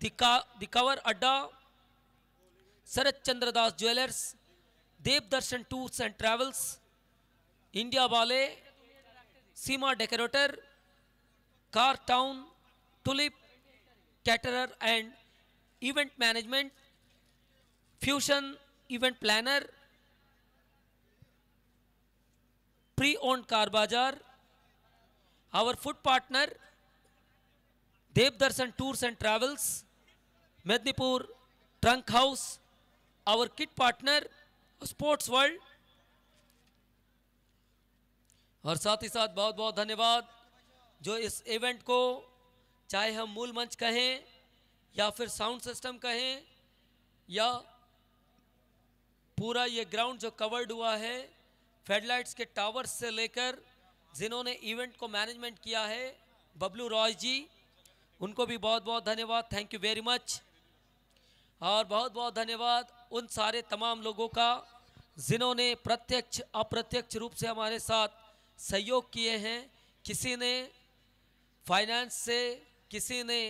[SPEAKER 1] the cover Adda, Sharad Chandradas jewellers, Dev Darshan tours and travels, India वाले, Seema decorator, car town, tulip caterer and event management, fusion event planner, pre owned car बाजार, our food partner Devdarshan tours and travels, Medinipur trunk house, our kit partner sports world. और साथ ही साथ बहुत बहुत धन्यवाद जो इस इवेंट को, चाहे हम मूल मंच कहें या फिर साउंड सिस्टम कहें या पूरा ये ग्राउंड जो कवर्ड हुआ है फेडलाइट्स के टावर्स से लेकर, जिन्होंने इवेंट को मैनेजमेंट किया है, बबलू रॉय जी, उनको भी बहुत बहुत धन्यवाद, थैंक यू वेरी मच। और बहुत बहुत धन्यवाद उन सारे तमाम लोगों का जिन्होंने प्रत्यक्ष अप्रत्यक्ष रूप से हमारे साथ सहयोग किए हैं। किसी ने फाइनेंस से, किसी ने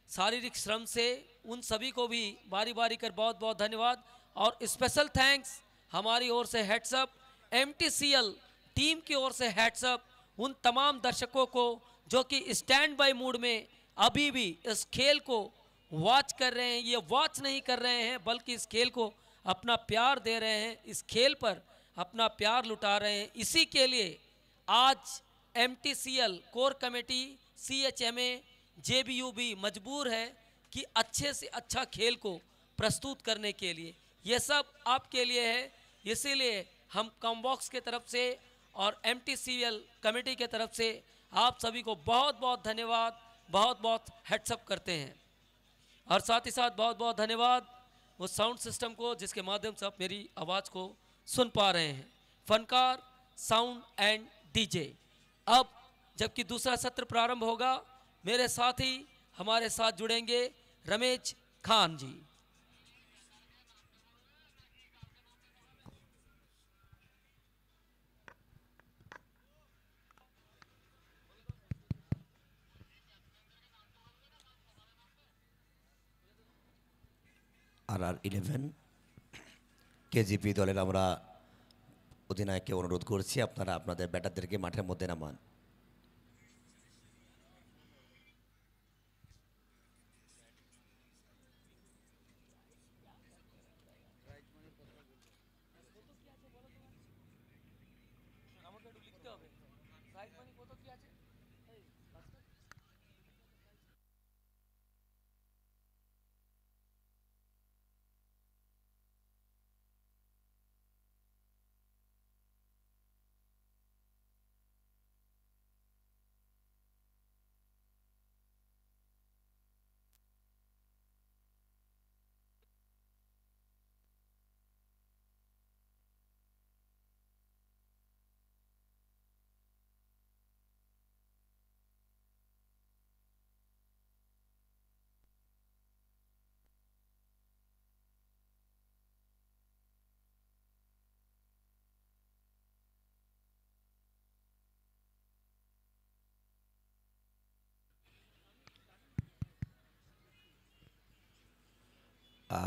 [SPEAKER 1] शारीरिक श्रम से, उन सभी को भी बारी बारी कर बहुत बहुत धन्यवाद। और स्पेशल थैंक्स हमारी ओर से हेड्सअप, MTCL टीम की ओर से हेड्सअप उन तमाम दर्शकों को जो कि स्टैंड बाय मूड में अभी भी इस खेल को वॉच कर रहे हैं। ये वॉच नहीं कर रहे हैं बल्कि इस खेल को अपना प्यार दे रहे हैं, इस खेल पर अपना प्यार लुटा रहे हैं। इसी के लिए आज MTCL core committee, CHMA, JBUB मजबूर है कि अच्छे से अच्छा खेल को प्रस्तुत करने के लिए। ये सब आपके लिए है, इसीलिए हम कॉम्बॉक्स के तरफ से और MTCL कमेटी के तरफ से आप सभी को बहुत बहुत धन्यवाद, बहुत बहुत हेड्सअप करते हैं। और साथ ही साथ बहुत बहुत धन्यवाद वो साउंड सिस्टम को जिसके माध्यम से आप मेरी आवाज़ को सुन पा रहे हैं, फनकार साउंड एंड DJ। अब जबकि दूसरा सत्र प्रारंभ होगा, मेरे साथ ही हमारे साथ जुड़ेंगे रमेश खान जी।
[SPEAKER 2] RR11 KGP দলের আমরা অধিনায়ককে অনুরোধ করছি আপনারা আপনাদের ব্যাটারদেরকে মাঠের মধ্যে নামান।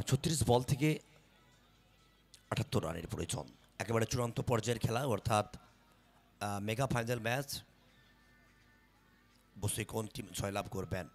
[SPEAKER 2] 36 বল থেকে 78 রানের প্রয়োজন। একেবারে চূড়ান্ত পর্যায়ের খেলা, অর্থাৎ মেগা ফাইনাল ম্যাচ। বসে কোন টিম জয়লাভ করবেন?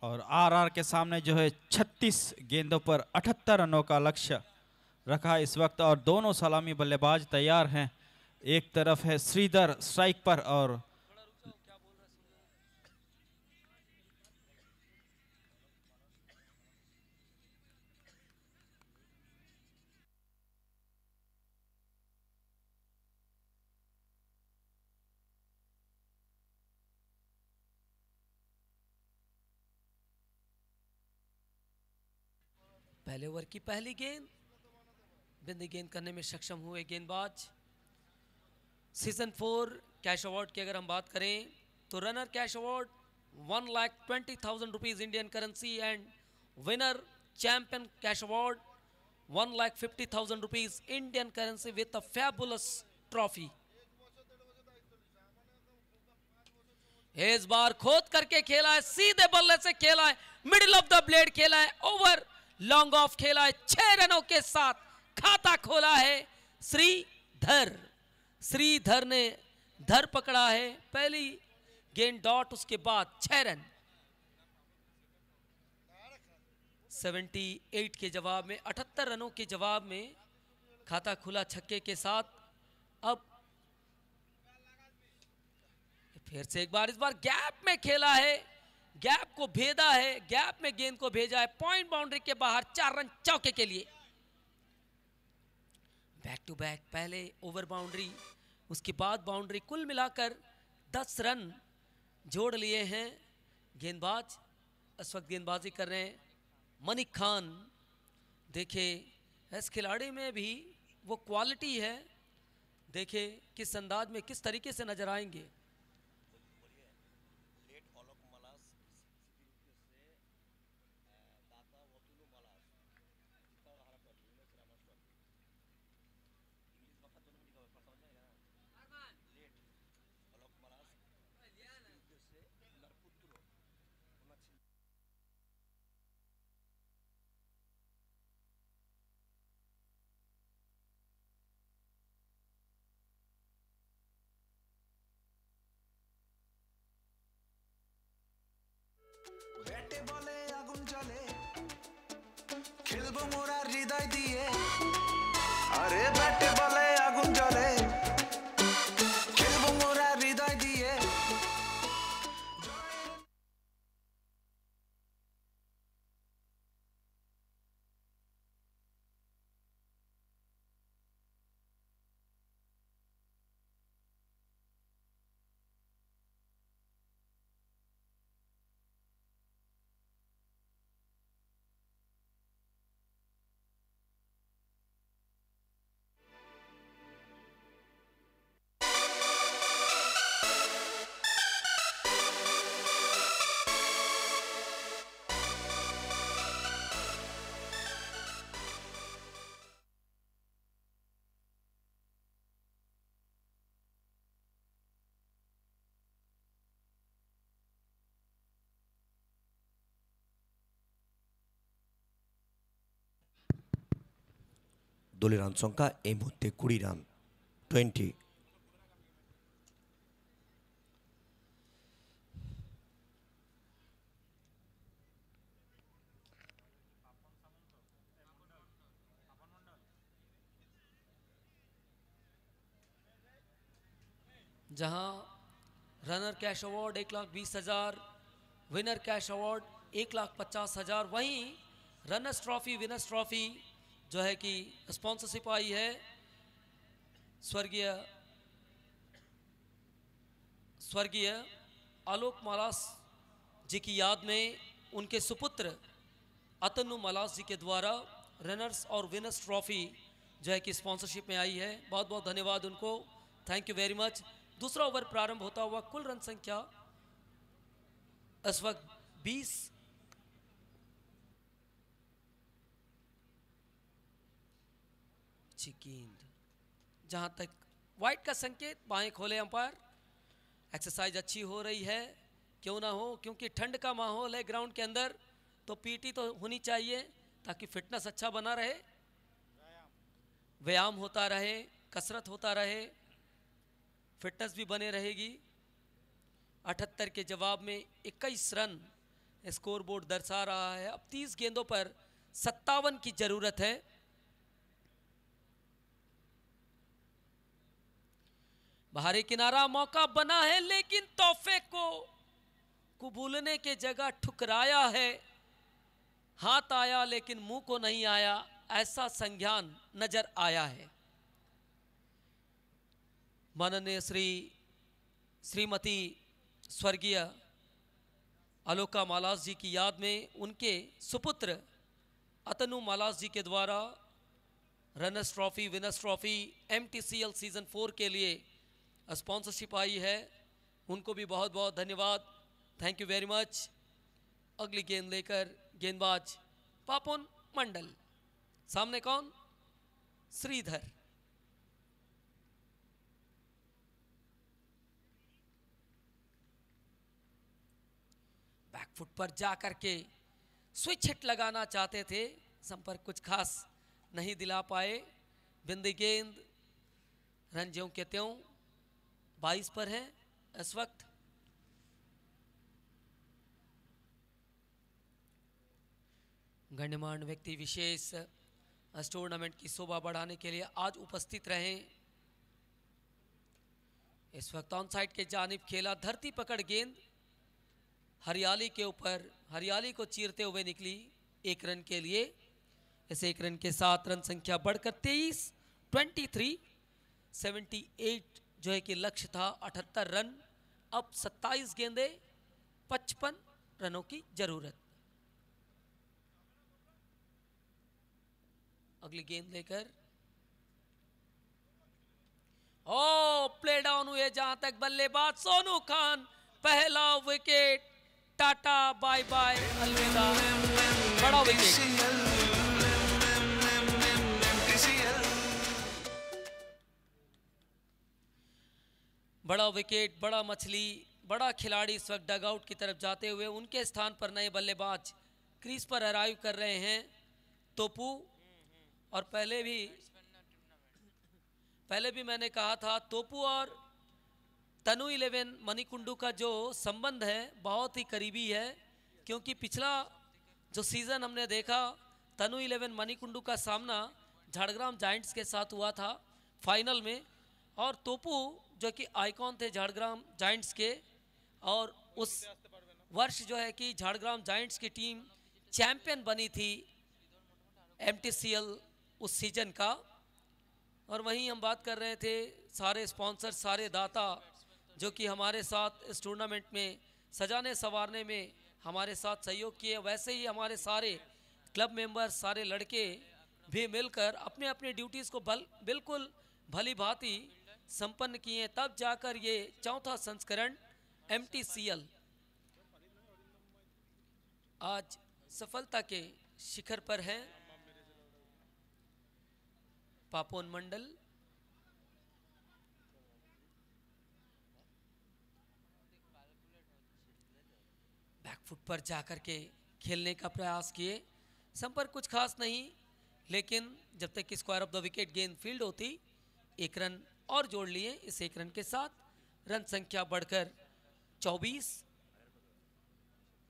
[SPEAKER 3] और आरआर के सामने जो है 36 गेंदों पर 78 रनों का लक्ष्य रखा है इस वक्त, और दोनों सलामी बल्लेबाज तैयार हैं। एक तरफ है श्रीधर स्ट्राइक पर और
[SPEAKER 1] पहले ओवर की पहली गेंद, बिंदी गेंद करने में सक्षम हुए गेंदबाज। सीजन 4 कैश अवार्ड की अगर हम बात करें तो runner cash award 1,20,000 rupees Indian currency and winner champion cash award 1,50,000 rupees Indian currency with a fabulous trophy. इस बार खोद करके खेला है, सीधे बल्ले से खेला है, मिडिल ऑफ द ब्लेड खेला है, ओवर लॉन्ग ऑफ खेला है, 6 रनों के साथ खाता खोला है श्रीधर। श्रीधर ने धर पकड़ा है, पहली गेंद डॉट, उसके बाद 6 रन। 78 के जवाब में, 78 रनों के जवाब में खाता खुला छक्के के साथ। अब फिर से एक बार, इस बार गैप में खेला है, गैप को भेदा है, गैप में गेंद को भेजा है, पॉइंट बाउंड्री के बाहर, 4 रन चौके के लिए। बैक टू बैक, पहले ओवर बाउंड्री, उसके बाद बाउंड्री, कुल मिलाकर 10 रन जोड़ लिए हैं गेंदबाज। इस वक्त गेंदबाजी कर रहे हैं मनिक खान। देखे इस खिलाड़ी में भी वो क्वालिटी है, देखे किस अंदाज में, किस तरीके से नजर आएंगे।
[SPEAKER 4] ব্যাটে বলে আগুন জ্বলে, খেলবো মোরা হৃদয় দিয়ে। আরে ব্যাটে বলে আগুন জ্বলে, খেলবো মোরা হৃদয় দিয়ে।
[SPEAKER 2] দলের রান সংখ্যা এই মুহূর্তে 20 রান, 20।
[SPEAKER 1] जहां runner cash award 1,20,000, winner cash award 1,50,000। वहीं रनर्स ट्रॉफी विनर्स ट्रॉफी जो है कि स्पॉन्सरशिप आई है स्वर्गीय आलोक मालास जी की याद में उनके सुपुत्र अतनु मालास जी के द्वारा रनर्स और विनर्स ट्रॉफी जो है कि स्पॉन्सरशिप में आई है। बहुत बहुत धन्यवाद उनको, थैंक यू वेरी मच। दूसरा ओवर प्रारंभ होता हुआ, कुल रन संख्या इस वक्त 20। गेंद जहां तक वाइड का संकेत, बाएं खोले अंपायर। एक्सरसाइज अच्छी हो रही है, क्यों ना हो, क्योंकि ठंड का माहौल है ग्राउंड के अंदर, तो पीटी तो होनी चाहिए ताकि फिटनेस अच्छा बना रहे, व्यायाम होता रहे, कसरत होता रहे, फिटनेस भी बने रहेगी। 78 के जवाब में 21 रन स्कोर बोर्ड दर्शा रहा है। अब 30 गेंदों पर 57 की जरूरत है। बाहरी किनारा मौका बना है, लेकिन तोहफे को कबूलने के जगह ठुकराया है। हाथ आया लेकिन मुंह को नहीं आया, ऐसा संज्ञान नजर आया है। माननीय श्रीमती स्वर्गीय आलोका मालास जी की याद में उनके सुपुत्र अतनु मालास जी के द्वारा runners trophy winners trophy MTCL season 4 के लिए स्पॉन्सरशिप आई है। उनको भी बहुत बहुत धन्यवाद, थैंक यू वेरी मच। अगली गेंद लेकर गेंदबाज पापोन मंडल, सामने कौन? श्रीधर। बैकफुट पर जाकर के स्विच हिट लगाना चाहते थे, संपर्क कुछ खास नहीं दिला पाए। बिंदी गेंद, रन ज्यों के त्यों 22 पर है इस वक्त। गण्यमान्य व्यक्ति विशेष इस टूर्नामेंट की शोभा बढ़ाने के लिए आज उपस्थित रहे। इस वक्त ऑन साइड के जानिब खेला, धरती पकड़ गेंद हरियाली के ऊपर, हरियाली को चीरते हुए निकली 1 रन के लिए। इस 1 रन के साथ रन संख्या बढ़कर 23 78 जो है कि लक्ष्य था 78 रन। अब 27 गेंदे 55 रनों की जरूरत। अगली गेंद लेकर प्ले डाउन हुए जहां तक बल्लेबाज सोनू खान, पहला विकेट, टाटा बाय बाय अलविदा। बड़ा विकेट, बड़ा विकेट, बड़ा मछली, बड़ा खिलाड़ी इस वक्त डगआउट की तरफ जाते हुए उनके स्थान पर नए बल्लेबाज क्रीज पर अराइव कर रहे हैं तोपू। और पहले भी मैंने कहा था तोपू और तनु 11 मणिकुंडू का जो संबंध है बहुत ही करीबी है, क्योंकि पिछला जो सीज़न हमने देखा तनु 11 मणिकुंडू का सामना झाड़ग्राम जायंट्स के साथ हुआ था फाइनल में, और तोपू जो कि आइकॉन थे झाड़ग्राम जायंट्स के, और उस वर्ष जो है कि झाड़ग्राम जायंट्स की टीम चैंपियन बनी थी MTCL उस सीजन का। और वहीं हम बात कर रहे थे सारे स्पॉन्सर, सारे दाता जो कि हमारे साथ इस टूर्नामेंट में सजाने संवारने में हमारे साथ सहयोग किए, वैसे ही हमारे सारे क्लब मेंबर्स, सारे लड़के भी मिलकर अपने अपने ड्यूटीज़ को बिल्कुल भली भांति संपन्न किए, तब जाकर ये चौथा संस्करण MTCL आज सफलता के शिखर पर है। पापोन मंडल बैकफुट पर जाकर के खेलने का प्रयास किए, संपर्क कुछ खास नहीं, लेकिन जब तक कि स्क्वायर ऑफ द विकेट गेंद फील्ड होती 1 रन और जोड़ लिए। इस 1 रन के साथ रन संख्या बढ़कर 24।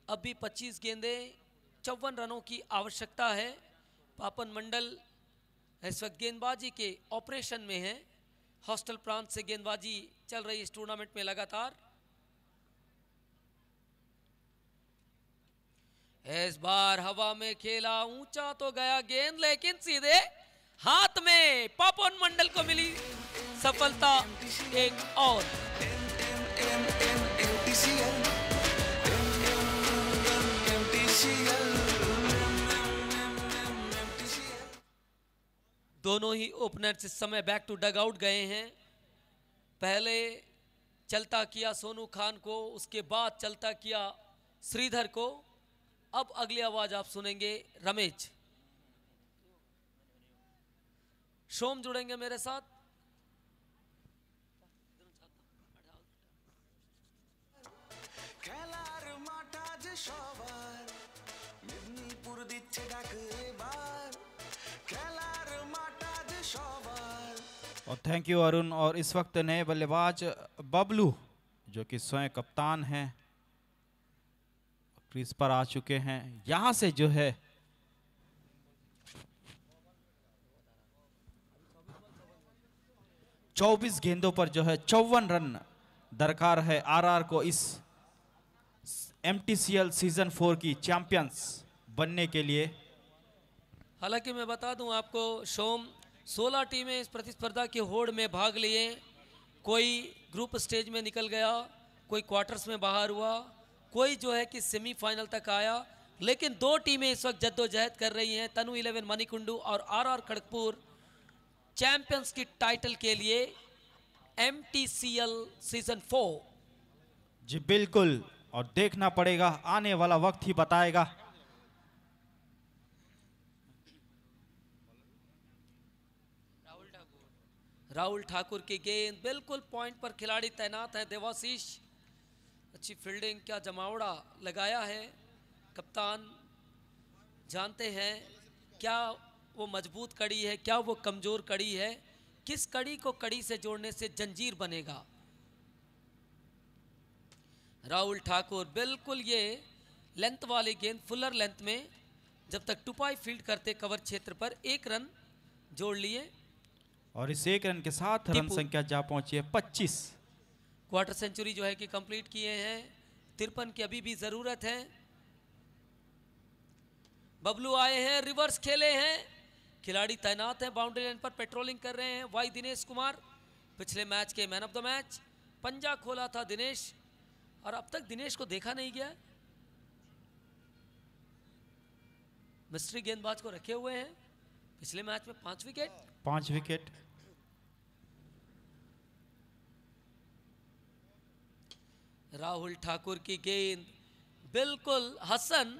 [SPEAKER 1] अब भी 25 गेंदे 54 रनों की आवश्यकता है। पापन मंडल इस वक्त गेंदबाजी के ऑपरेशन में है। हॉस्टल प्रांत से गेंदबाजी चल रही इस टूर्नामेंट में लगातार। इस बार हवा में खेला, ऊंचा तो गया गेंद लेकिन सीधे हाथ में पापन मंडल को मिली सफलता। एक और दोनों ही ओपनर्स इस समय बैक टू डग आउट गए हैं। पहले चलता किया सोनू खान को, उसके बाद चलता किया श्रीधर को। अब अगली आवाज आप सुनेंगे रमेश। सोम जुड़ेंगे मेरे साथ।
[SPEAKER 3] और थैंक यू अरुण। और इस वक्त नए बल्लेबाज बबलू जो कि स्वयं कप्तान हैं क्रीज पर आ चुके हैं। यहां से जो है चौबीस गेंदों पर जो है 54 रन दरकार है आरआर को इस एमटीसीएल सीजन 4 की चैंपियंस बनने के लिए।
[SPEAKER 1] हालांकि मैं बता दूं आपको सोम, 16 टीमें इस प्रतिस्पर्धा की होड़ में भाग लिए। कोई ग्रुप स्टेज में निकल गया, कोई क्वार्टर्स में बाहर हुआ, कोई जो है कि सेमीफाइनल तक आया। लेकिन 2 टीमें इस वक्त जद्दोजहद कर रही हैं, तनु 11 मणिकुंडू और आरआर खड़गपुर, चैंपियंस की टाइटल के लिए एमटीसीएल सीजन 4।
[SPEAKER 3] जी बिल्कुल, और देखना पड़ेगा, आने वाला वक्त ही बताएगा।
[SPEAKER 1] राहुल ठाकुर की गेंद बिल्कुल पॉइंट पर, खिलाड़ी तैनात है देवाशीष। अच्छी फील्डिंग, क्या जमावड़ा लगाया है कप्तान। जानते हैं क्या वो मजबूत कड़ी है, क्या वो कमजोर कड़ी है, किस कड़ी को कड़ी से जोड़ने से जंजीर बनेगा। राहुल ठाकुर बिल्कुल ये लेंथ वाली गेंद, फुलर लेंथ में जब तक टुपाई फील्ड करते कवर क्षेत्र पर 1 रन जोड़ लिए।
[SPEAKER 3] और इस 1 रन के साथ रन संख्या जा पहुंची है 25।
[SPEAKER 1] क्वार्टर सेंचुरी जो है कि कंप्लीट किए हैं। 53 की अभी भी जरूरत है। बबलू आए हैं, रिवर्स खेले हैं, खिलाड़ी तैनात हैं, बाउंड्री लाइन पर पेट्रोलिंग कर रहे हैं। वाई दिनेश कुमार, पिछले मैच के मैन ऑफ द मैच। पंजा खोला था दिनेश, और अब तक दिनेश को देखा नहीं गया। मिस्ट्री गेंदबाज को रखे हुए हैं। पिछले मैच में 5 विकेट।
[SPEAKER 3] 5 विकेट।
[SPEAKER 1] राहुल ठाकुर की गेंद बिल्कुल, हसन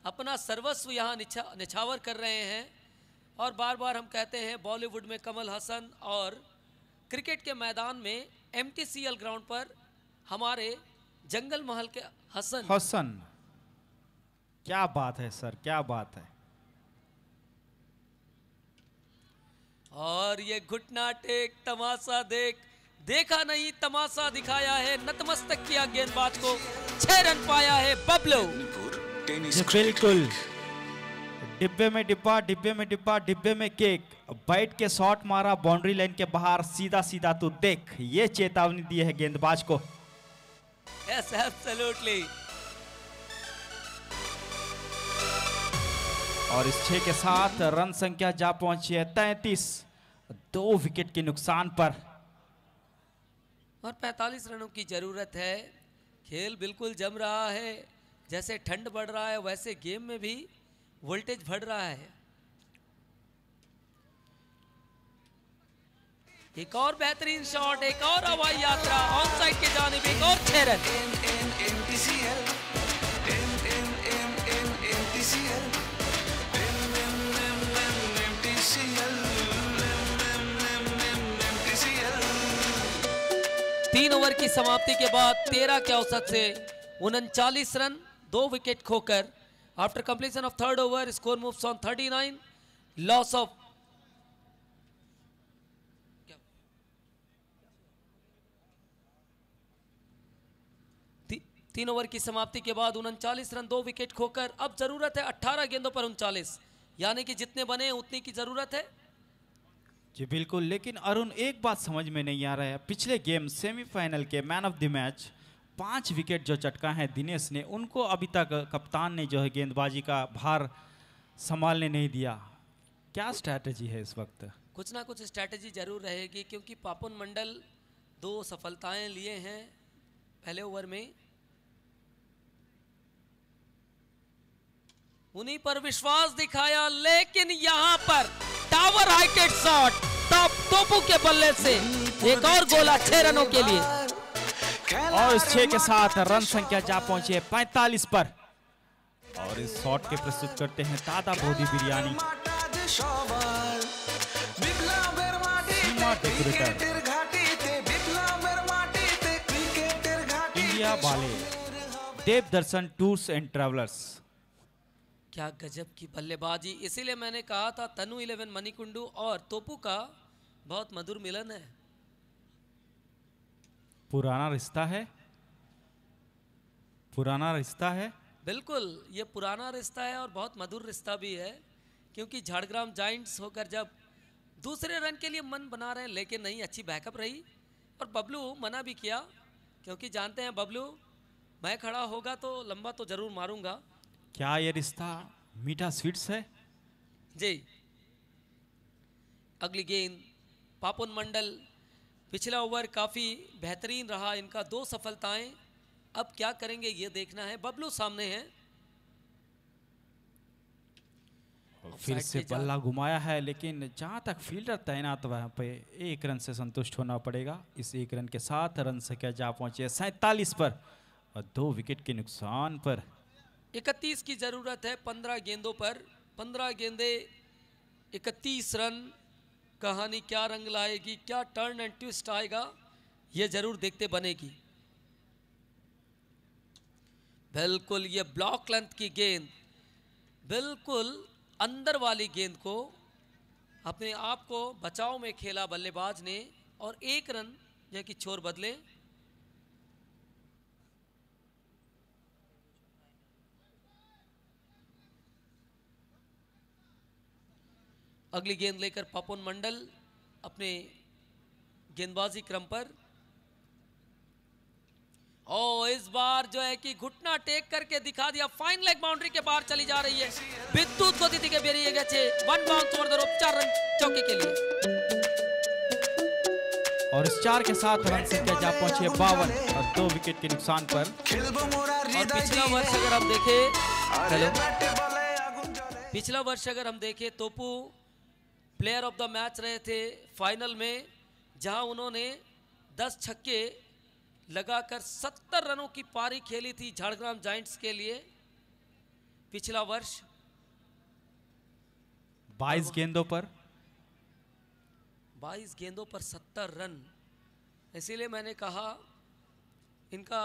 [SPEAKER 1] अपना सर्वस्व यहां निछावर कर रहे हैं। और बार बार हम कहते हैं बॉलीवुड में कमल हसन, और क्रिकेट के मैदान में एमटीसीएल ग्राउंड पर हमारे जंगल महल के हसन।
[SPEAKER 3] हसन, क्या बात है सर, क्या बात है।
[SPEAKER 1] और ये घुटना टेक, तमाशा देख, देखा नहीं तमाशा दिखाया है, नतमस्तक किया गेंदबाज को। 6 रन पाया है बबलू।
[SPEAKER 3] बिल्कुल, डिब्बे में डिब्बा, डिब्बे में डिब्बा, डिब्बे में केक। बैठ के शॉट मारा बाउंड्री लाइन के बाहर, सीधा सीधा तू देख, ये चेतावनी दी है गेंदबाज को।
[SPEAKER 1] Yes, absolutely.
[SPEAKER 3] और इस 6 के साथ रन संख्या जा पहुंची है 33, 2 विकेट के नुकसान पर।
[SPEAKER 1] और 45 रनों की जरूरत है। खेल बिल्कुल जम रहा है। जैसे ठंड बढ़ रहा है वैसे गेम में भी वोल्टेज बढ़ रहा है। एक और बेहतरीन शॉट, एक और हवाई यात्रा ऑन साइड के जानिब, एक और 6 रन। तीन ओवर की समाप्ति के बाद 13 के औसत से 39 रन, 2 विकेट खोकर। After completion of 3rd over, score moves on 39, loss of 3 over की समाप्ति के बाद 39 रन, 2 विकेट खोकर। अब जरूरत है 18 गेंदों पर 39, यानी कि जितने बने उतनी की जरूरत है।
[SPEAKER 3] जी बिल्कुल, लेकिन अरुण एक बात समझ में नहीं आ रहा है, पिछले गेम सेमीफाइनल के man of the match 5 wicket जो चटका है दिनेश ने, उनको अभी तक कप्तान ने जो है गेंदबाजी का भार संभालने नहीं दिया। क्या स्ट्रैटेजी है इस वक्त?
[SPEAKER 1] कुछ ना कुछ स्ट्रैटेजी जरूर रहेगी, क्योंकि पापुन मंडल 2 सफलताएं लिए हैं पहले ओवर में। उन्हीं पर विश्वास दिखाया, लेकिन यहां पर टावर हाइटेड शॉट तोपू के बल्ले से एक और गोला 6 रनों के लिए,
[SPEAKER 3] और इस 6 के साथ रन संख्या जा पहुंची है 45 पर। और इस शॉट के प्रस्तुत करते हैं दादा बोधी बिरयानी इंडिया वाले देव दर्शन टूर्स एंड ट्रैवलर्स।
[SPEAKER 1] क्या गजब की बल्लेबाजी! इसीलिए मैंने कहा था तनु 11 मणिकुंडू और तोपू का बहुत मधुर मिलन है।
[SPEAKER 3] पुराना रिश्ता है, पुराना रिश्ता है।
[SPEAKER 1] बिल्कुल, ये पुराना रिश्ता है और बहुत मधुर रिश्ता भी है, क्योंकि झाड़ग्राम जायंट्स होकर जब दूसरे रन के लिए मन बना रहे हैं, लेकिन नहीं, अच्छी बैकअप रही। और बबलू मना भी किया, क्योंकि जानते हैं बबलू, मैं खड़ा होगा तो लंबा तो जरूर मारूंगा।
[SPEAKER 3] क्या ये रिश्ता मीठा स्वीट्स है?
[SPEAKER 1] जी। अगली गेंद पापुन मंडल। पिछला ओवर काफी बेहतरीन रहा इनका, 2 सफलताएं। अब क्या करेंगे ये देखना है। बबलू सामने है,
[SPEAKER 3] फिर से बल्ला घुमाया है, लेकिन जहां तक फील्डर तैनात वहां पे 1 रन से संतुष्ट होना पड़ेगा। इस 1 रन के साथ रन संख्या जा पहुंची है 47 पर और 2 विकेट के नुकसान पर।
[SPEAKER 1] 31 की जरूरत है 15 गेंदों पर। 15 गेंदे 31 रन। कहानी क्या रंग लाएगी, क्या टर्न एंड ट्विस्ट आएगा, ये जरूर देखते बनेगी। बिल्कुल ये ब्लॉक लेंथ की गेंद, बिल्कुल अंदर वाली गेंद को अपने आप को बचाव में खेला बल्लेबाज ने, और 1 रन यह कि छोर बदले। अगली गेंद लेकर पापुन मंडल अपने गेंदबाजी क्रम पर। और इस बार जो है कि घुटना टेक करके दिखा दिया, फाइन लेग बाउंड्री के बाहर चली जा रही है। विद्युत गति के बेरिए गए 1 bounce over the rope, 4 run चौके के लिए।
[SPEAKER 3] और इस 4 के साथ रन संख्या जा पहुंची है 52 और 2 विकेट के नुकसान पर।
[SPEAKER 1] और पिछला वर्ष अगर हम देखें, हेलो, पिछला वर्ष अगर हम देखें, तोपू प्लेयर ऑफ द मैच रहे थे फाइनल में, जहां उन्होंने 10 छक्के लगाकर 70 रनों की पारी खेली थी झाड़ग्राम जायंट्स के लिए पिछला वर्ष।
[SPEAKER 3] 22 गेंदों पर
[SPEAKER 1] 70 रन। इसीलिए मैंने कहा इनका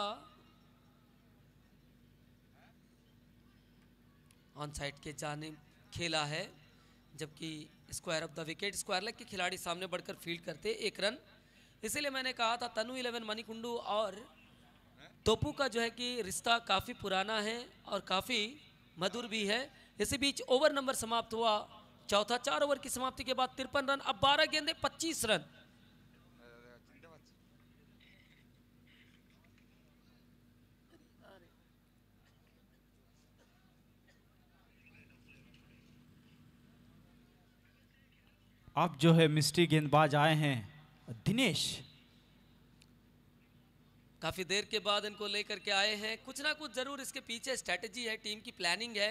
[SPEAKER 1] ऑन साइड के जाने खेला है, जबकि square of the wicket, square leg के खिलाड़ी सामने बढ़कर फील्ड करते 1 रन। इसीलिए मैंने कहा था तनु 11 मणिकुंडू और तोपू का जो है कि रिश्ता काफ़ी पुराना है और काफ़ी मधुर भी है। इसी बीच ओवर नंबर समाप्त हुआ, चौथा। 4 ओवर की समाप्ति के बाद 53 रन। अब 12 गेंदे 25 रन।
[SPEAKER 3] अब जो है मिस्ट्री गेंदबाज आए हैं दिनेश।
[SPEAKER 1] काफी देर के बाद इनको लेकर के आए हैं। कुछ ना कुछ जरूर इसके पीछे स्ट्रेटेजी है, टीम की प्लानिंग है,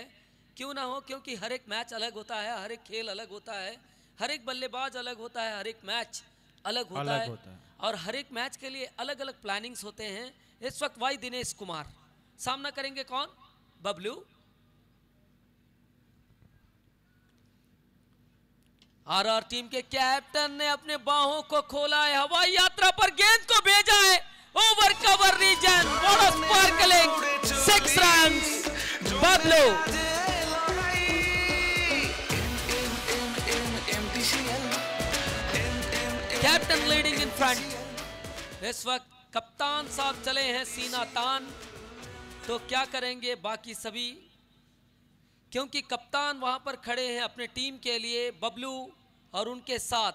[SPEAKER 1] क्यों ना हो, क्योंकि हर एक मैच अलग होता है, हर एक खेल अलग होता है, हर एक बल्लेबाज अलग होता है, हर एक मैच अलग होता है और हर एक मैच के लिए अलग अलग प्लानिंग्स होते हैं। इस वक्त वाई दिनेश कुमार सामना करेंगे कौन? बबलू। आरआर टीम के कैप्टन ने अपने बाहों को खोला है, हवाई यात्रा पर गेंद को भेजा है over cover region. What a sparkling 6 runs Bablu. Captain leading in front. इस वक्त कप्तान साहब चले हैं सीना तान, तो क्या करेंगे बाकी सभी, क्योंकि कप्तान वहां पर खड़े हैं अपने टीम के लिए, बबलू और उनके साथ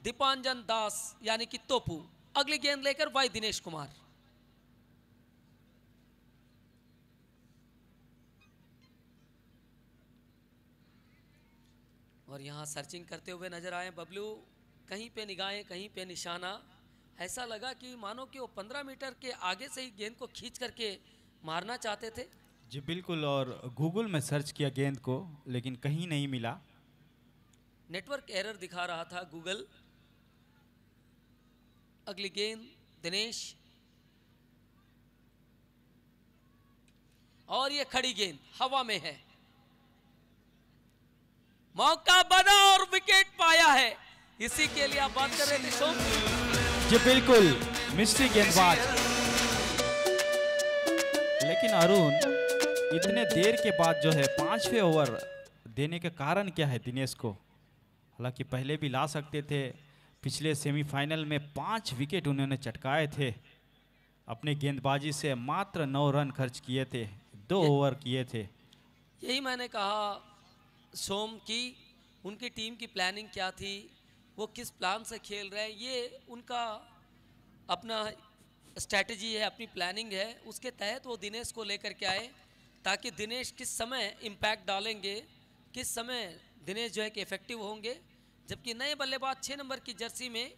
[SPEAKER 1] दीपांजन दास यानी कि तोपू। अगली गेंद लेकर वाई दिनेश कुमार। और यहाँ सर्चिंग करते हुए नजर आए बबलू, कहीं पे निगाहें कहीं पे निशाना। ऐसा लगा कि मानो कि वो 15 मीटर के आगे से ही गेंद को खींच करके मारना चाहते थे।
[SPEAKER 3] जी बिल्कुल, और गूगल में सर्च किया गेंद को लेकिन कहीं नहीं मिला।
[SPEAKER 1] नेटवर्क एरर दिखा रहा था गूगल। अगली गेंद दिनेश, और ये खड़ी गेंद हवा में है, मौका बना और विकेट पाया है। इसी के लिए आप बात कर रहे थे सोम।
[SPEAKER 3] जी बिल्कुल, मिस्ट्री गेंदबाज। लेकिन अरुण, इतने देर के बाद जो है 5वें ओवर देने का कारण क्या है दिनेश को? हालांकि पहले भी ला सकते थे, पिछले सेमीफाइनल में 5 विकेट उन्होंने चटकाए थे। अपने गेंदबाजी से मात्र 9 रन खर्च किए थे, 2 ओवर किए थे।
[SPEAKER 1] यही मैंने कहा सोम की उनकी टीम की प्लानिंग क्या थी, वो किस प्लान से खेल रहे हैं, ये उनका अपना स्ट्रैटेजी है, अपनी प्लानिंग है। उसके तहत वो दिनेश को लेकर के आए ताकि दिनेश किस समय इम्पैक्ट डालेंगे, किस समय दिनेश जो है कि इफेक्टिव होंगे। जबकि नए बल्लेबाज 6 नंबर की जर्सी में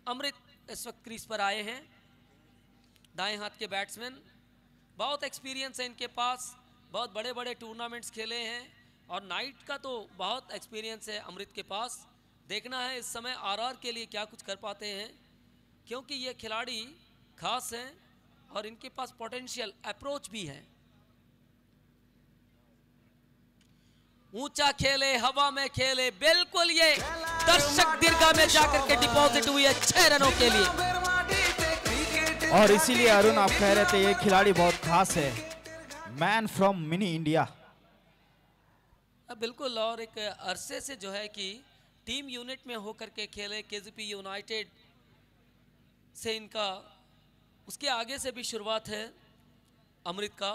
[SPEAKER 1] अमृत इस वक्त क्रीज पर आए हैं, दाएं हाथ के बैट्समैन। बहुत एक्सपीरियंस है इनके पास, बहुत बड़े बड़े टूर्नामेंट्स खेले हैं और नाइट का तो बहुत एक्सपीरियंस है अमृत के पास। देखना है इस समय आरआर के लिए क्या कुछ कर पाते हैं, क्योंकि ये खिलाड़ी खास हैं और इनके पास पोटेंशियल अप्रोच भी है। ऊंचा खेले, हवा में खेले, बिल्कुल ये दर्शक दीर्घा में जाकर के डिपॉजिट हुई है 6 रनों के लिए।
[SPEAKER 3] और इसीलिए अरुण आप कह रहे थे ये खिलाड़ी बहुत खास है, मैन फ्रॉम मिनी इंडिया।
[SPEAKER 1] बिल्कुल, और एक अरसे से जो है कि टीम यूनिट में होकर के खेले, केजीपी यूनाइटेड से इनका उसके आगे से भी शुरुआत है अमृत का,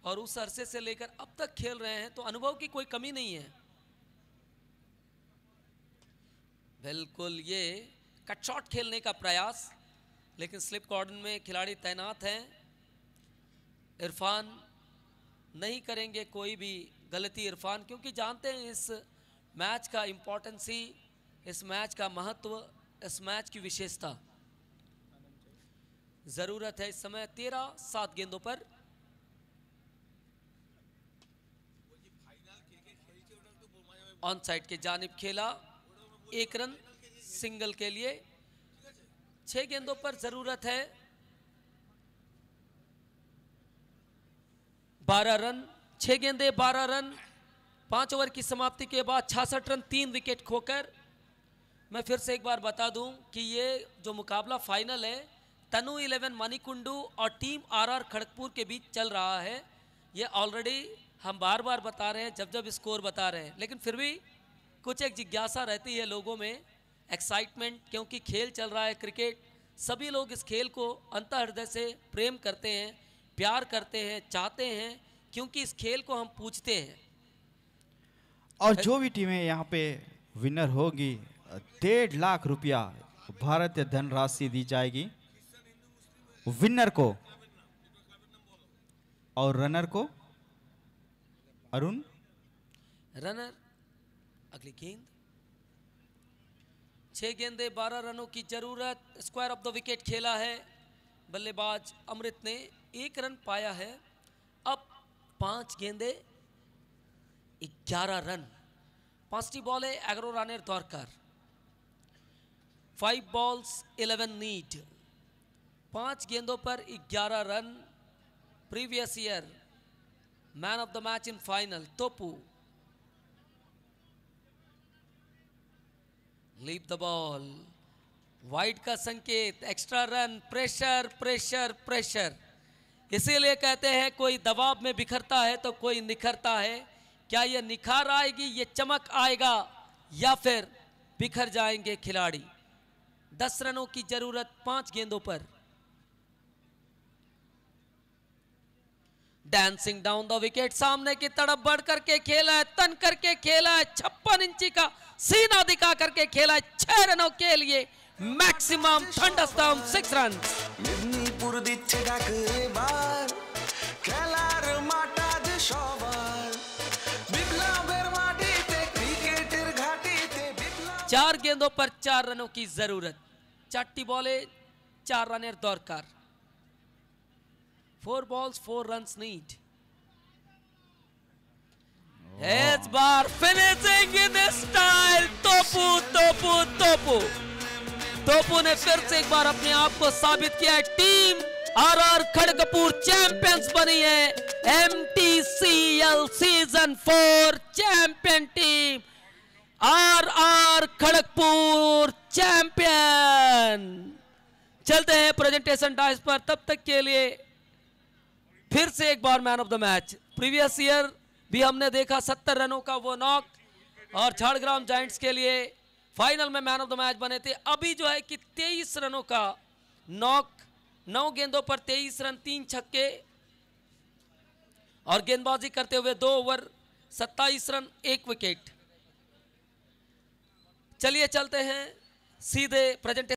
[SPEAKER 1] और उस अरसे से लेकर अब तक खेल रहे हैं, तो अनुभव की कोई कमी नहीं है। बिल्कुल ये कट शॉट खेलने का प्रयास, लेकिन स्लिप कॉर्डन में खिलाड़ी तैनात हैं। इरफान नहीं करेंगे कोई भी गलती इरफान, क्योंकि जानते हैं इस मैच का इम्पोर्टेंस ही, इस मैच का महत्व, इस मैच की विशेषता। जरूरत है इस समय 13-7 गेंदों पर। ऑन साइड के जानिब खेला, 1 रन सिंगल के लिए। 6 गेंदों पर जरूरत है 12 रन, 6 गेंदे 12 रन। 5 ओवर की समाप्ति के बाद 66 रन, 3 विकेट खोकर। मैं फिर से एक बार बता दूं कि ये जो मुकाबला फाइनल है तनु 11 मणिकुंडू और टीम आरआर खड़गपुर के बीच चल रहा है। ये ऑलरेडी हम बार बार बता रहे हैं जब जब स्कोर बता रहे हैं, लेकिन फिर भी कुछ एक जिज्ञासा रहती है लोगों में, एक्साइटमेंट, क्योंकि खेल चल रहा है क्रिकेट। सभी लोग इस खेल को अंतः हृदय से प्रेम करते हैं, प्यार करते हैं, चाहते हैं, क्योंकि इस खेल को हम पूछते हैं।
[SPEAKER 3] और जो भी टीमें यहाँ पे विनर होगी 1.5 लाख रुपया भारतीय धनराशि दी जाएगी विनर को, और रनर को अरुण।
[SPEAKER 1] रनर अगली गेंद, 6 गेंदे 12 रनों की जरूरत। स्क्वायर ऑफ द विकेट खेला है बल्लेबाज अमृत ने, 1 रन पाया है। अब 5 गेंदे 11 रन। 5टी बॉल है 11 রানের দরকার। 5 balls 11 नीड। 5 गेंदों पर 11 run. Previous year man of the match in final Topu. Leave the ball, wide का संकेत, extra run, pressure pressure pressure. इसीलिए कहते हैं कोई दबाव में बिखरता है तो कोई निखरता है। क्या ये निखार आएगी, ये चमक आएगा, या फिर बिखर जाएंगे खिलाड़ी? 10 रनों की जरूरत 5 गेंदों पर। डांसिंग डाउन द विकेट, सामने की तरफ बढ़ करके खेला है, तन करके खेला है, 56 इंची का सीना दिखा करके खेला है 6 रनों के लिए। Maximum thunderstorm 6 run.
[SPEAKER 4] মেদিনীপুর দিচ্ছে ডাক এবার, খেলার মাঠা যে সবার, বিপ্লবের মাটিতে ক্রিকেটের
[SPEAKER 1] गेंदों पर 4 रनों की जरूरत। 4टी बॉले 4 रन दरकार। 4 balls 4 runs need। इस बार फिनिशिंग इन स्टाइल। तोपू ने फिर से एक बार अपने आप को साबित किया है। टीम आरआर खड़गपुर चैंपियंस बनी है। MTCL season 4 champion team RR Kharagpur champion. चलते हैं प्रेजेंटेशन डाइस पर, तब तक के लिए फिर से एक बार man of the match. Previous year भी हमने देखा 70 रनों का वो नॉक, और झाड़ग्राम जायंट्स के लिए फाइनल में मैन ऑफ द मैच बने थे। अभी जो है कि 23 रनों का नॉक, 9 गेंदों पर 23 रन, 3 छक्के, और गेंदबाजी करते हुए 2 ओवर 27 रन, 1 विकेट। चलिए चलते हैं सीधे प्रेजेंटेशन।